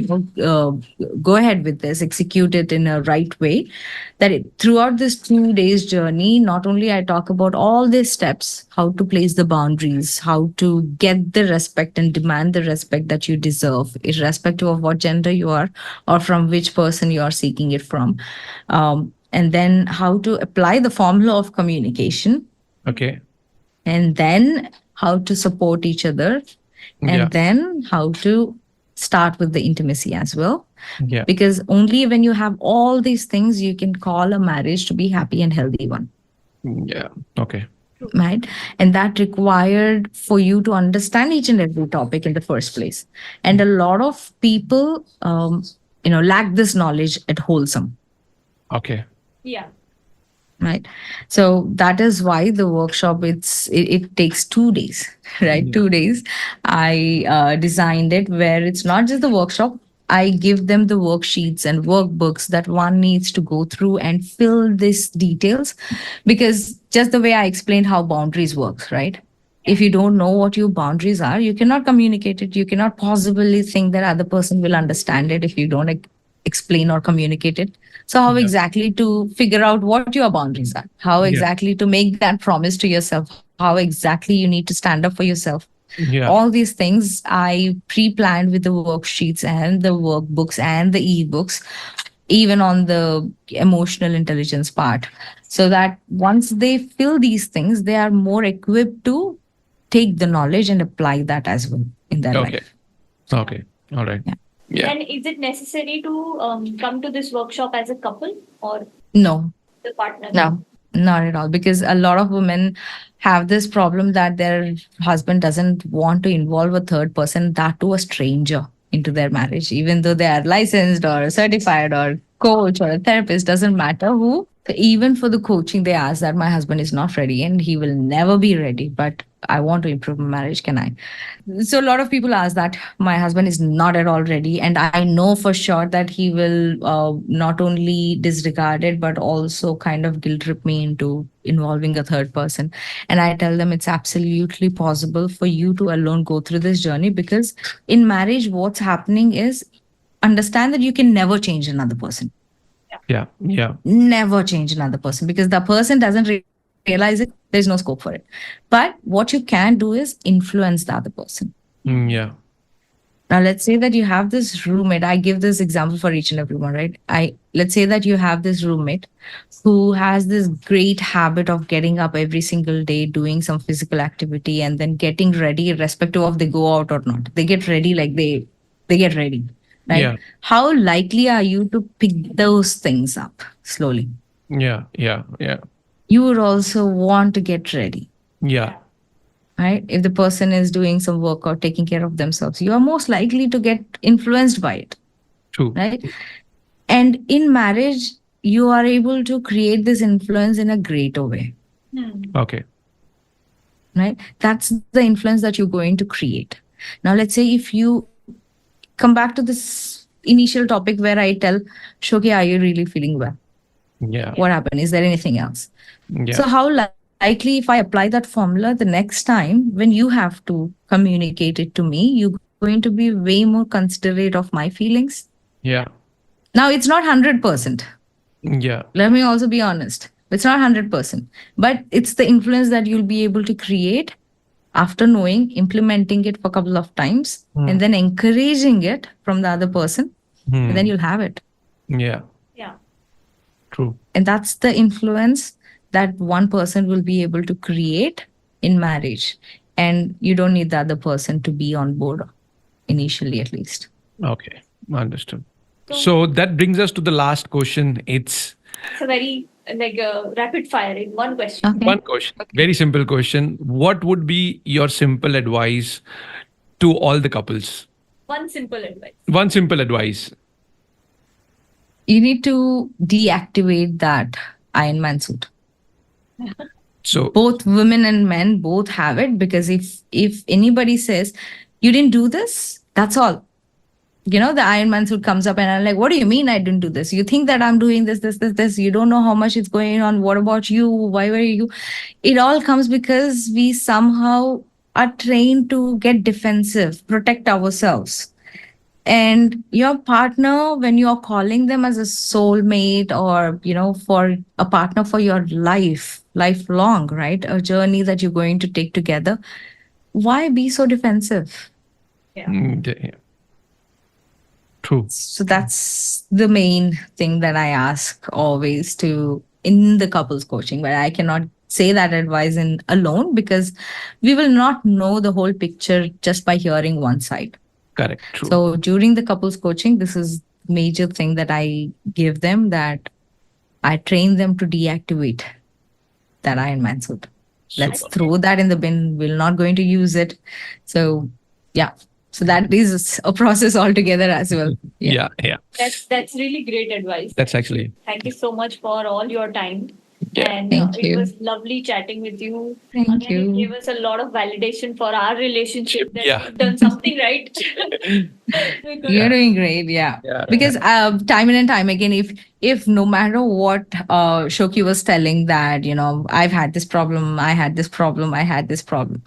go ahead with this, execute it in a right way. Throughout this 2 days journey, not only I talk about all these steps, how to place the boundaries, how to get the respect and demand the respect that you deserve, irrespective of what gender you are or from which person you are seeking it from. And then how to apply the formula of communication, Okay. and then how to support each other, and Yeah. then how to start with the intimacy as well. Yeah. Because only when you have all these things, you can call a marriage to be happy and healthy one. Yeah. Okay. Right. And that required for you to understand each and every topic in the first place. And a lot of people, lack this knowledge at Wholesome. Okay. Yeah. Right. So that is why the workshop, it takes 2 days, right? Yeah. 2 days. I designed it where it's not just the workshop. I give them the worksheets and workbooks that one needs to go through and fill these details, because just the way I explained how boundaries works, right? If you don't know what your boundaries are, you cannot communicate it. You cannot possibly think that other person will understand it if you don't explain or communicate it. So how Yeah. exactly to figure out what your boundaries are? How Yeah. exactly to make that promise to yourself? How exactly you need to stand up for yourself? Yeah. All these things I pre-planned with the worksheets and the workbooks and the ebooks, even on the emotional intelligence part, so that once they fill these things, they are more equipped to take the knowledge and apply that as well in their Okay. life. Okay. All right. Yeah. Yeah. And is it necessary to come to this workshop as a couple or No, the partner? no, not at all. Because a lot of women have this problem that their husband doesn't want to involve a third person, that to a stranger, into their marriage, even though they are licensed or certified or coach or a therapist, doesn't matter who. Even for the coaching, they ask that my husband is not ready and he will never be ready, but I want to improve my marriage. Can I? So a lot of people ask that my husband is not at all ready, and I know for sure that he will not only disregard it but also kind of guilt trip me into involving a third person. And I tell them it's absolutely possible for you to alone go through this journey, because in marriage what's happening is, understand that you can never change another person. Yeah. Yeah. Never change another person, because the person doesn't realize it. There's no scope for it. But what you can do is influence the other person. Yeah. Now, let's say that you have this roommate. I give this example for each and everyone, right? Let's say that you have this roommate who has this great habit of getting up every single day, doing some physical activity, and then getting ready, irrespective of they go out or not. They get ready, like they get ready, right? Yeah. How likely are you to pick those things up slowly? Yeah. Yeah. Yeah. You would also want to get ready. Yeah. Right? If the person is doing some work or taking care of themselves, you are most likely to get influenced by it. True. right? And in marriage, you are able to create this influence in a greater way, Okay. right? That's the influence that you're going to create. Now, let's say if you come back to this initial topic where I tell Shoki, are you really feeling well? Yeah. What happened? Is there anything else? Yeah. So how likely if I apply that formula the next time when you have to communicate it to me, you're going to be way more considerate of my feelings. Yeah. Now it's not 100%. Yeah. Let me also be honest. It's not 100%, but it's the influence that you'll be able to create after knowing, implementing it for a couple of times, and then encouraging it from the other person, and then you'll have it. Yeah. Yeah. True. And that's the influence that one person will be able to create in marriage. And you don't need the other person to be on board initially, at least. Okay. Understood. So that brings us to the last question. It's a very like a rapid fire in one question. Okay. one question, very simple question. What would be your simple advice to all the couples? One simple advice. One simple advice. You need to deactivate that Iron Man suit. So Both women and men both have it, because if anybody says you didn't do this, that's all. You know, the Iron Man suit comes up and I'm like, what do you mean I didn't do this? You think that I'm doing this. You don't know how much is going on. What about you? Why were you? It all comes because we somehow are trained to get defensive, protect ourselves. And your partner, when you're calling them as a soulmate or, you know, for a partner for your lifelong, right? A journey that you're going to take together, why be so defensive? Yeah. yeah. True. So that's the main thing that I ask always to in the couples coaching, but I cannot say that advice in alone because we will not know the whole picture just by hearing one side. Correct. True. So during the couples coaching, this is major thing that I give them, that I train them to deactivate that Iron Man suit. Let's Super. throw that in the bin. We're not going to use it. So yeah. So that is a process altogether as well. Yeah. Yeah. That's really great advice. That's actually. Thank you so much for all your time. Yeah. And Thank it you. was lovely chatting with you. Thank Again, you. it gave us a lot of validation for our relationship that Yeah. we've done something right. Because- You're doing great, yeah. Yeah. Because time and time again, if no matter what Shoki was telling that, you know, I've had this problem, I had this problem, I had this problem,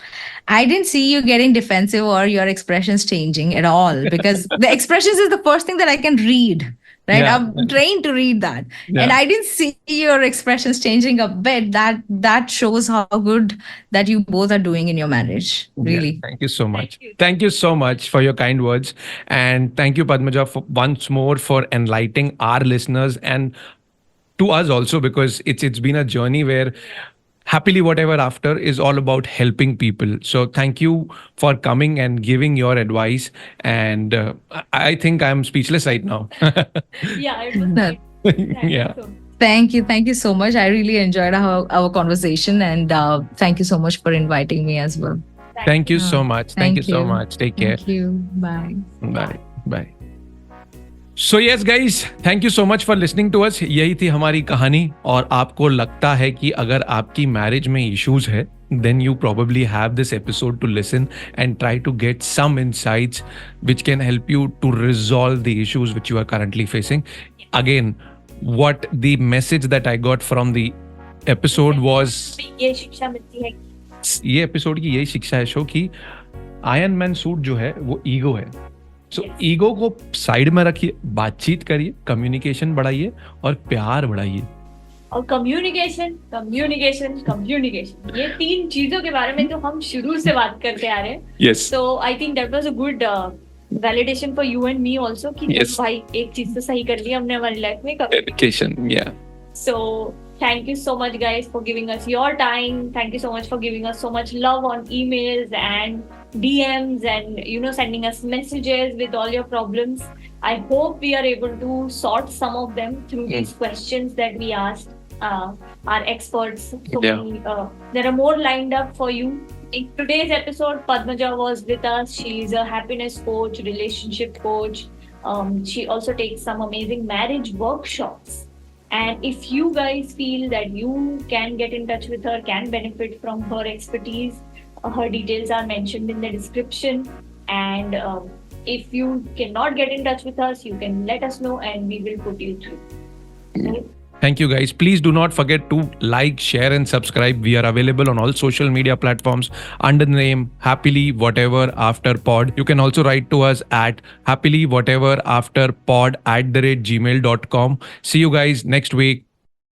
I didn't see you getting defensive or your expressions changing at all, because the expressions is the first thing that I can read. Right, Yeah. I'm trained to read that, Yeah. and I didn't see your expressions changing a bit. That shows how good that you both are doing in your marriage. Really. Yeah, thank you so much. you. Thank you so much for your kind words. And thank you, Padmaja, for once more for enlightening our listeners and to us also, because it's been a journey where happily whatever after is all about helping people. So thank you for coming and giving your advice. And I think I'm speechless right now. Yeah, it was No. great. Thank you Yeah. so much. Thank you so much. I really enjoyed our conversation, and thank you so much for inviting me as well. Thank you so much. Thank you Thank so you. much. Take care. Thank you. Bye. Bye. Bye. So yes guys, thank you so much for listening to us. यही थी हमारी कहानी. और आपको लगता है कि अगर आपकी मैरिज में इश्यूज है, then you probably have this episode to listen and try to get some insights which can help you to resolve the issues which you are currently facing. Again, what the message that I got from the episode was, ये शिक्षा मिलती है ये episode की यही शिक्षा है show की आयरन मैन सूट जो है वो ईगो है. सो ईगो को साइड में रखिए, बातचीत करिए, कम्युनिकेशन बढ़ाइए और प्यार बढ़ाइए. और कम्युनिकेशन कम्युनिकेशन कम्युनिकेशन, ये तीन चीजों के बारे में तो हम शुरू से बात करते आ रहे हैं. Yes. So I think that was a good validation for you and me also कि Yes. भाई एक चीज तो सही कर ली हमने हमारी लाइफ में. Education, yeah. So thank you so much guys for giving us your time. Thank you so much for giving us so much love on emails and DMs and sending us messages with all your problems. I hope we are able to sort some of them through these questions that we asked our experts. So Yeah. there are more lined up for you. In today's episode, Padmaja was with us. She is a happiness coach, relationship coach, She also takes some amazing marriage workshops. And if you guys feel that you can get in touch with her, can benefit from her expertise, her details are mentioned in the description. And if you cannot get in touch with us, you can let us know and we will put you through. Okay? Thank you guys. Please do not forget to like, share, and subscribe. We are available on all social media platforms under the name Happily Whatever After Pod. You can also write to us at happilywhateverafterpod@gmail.com. See you guys next week.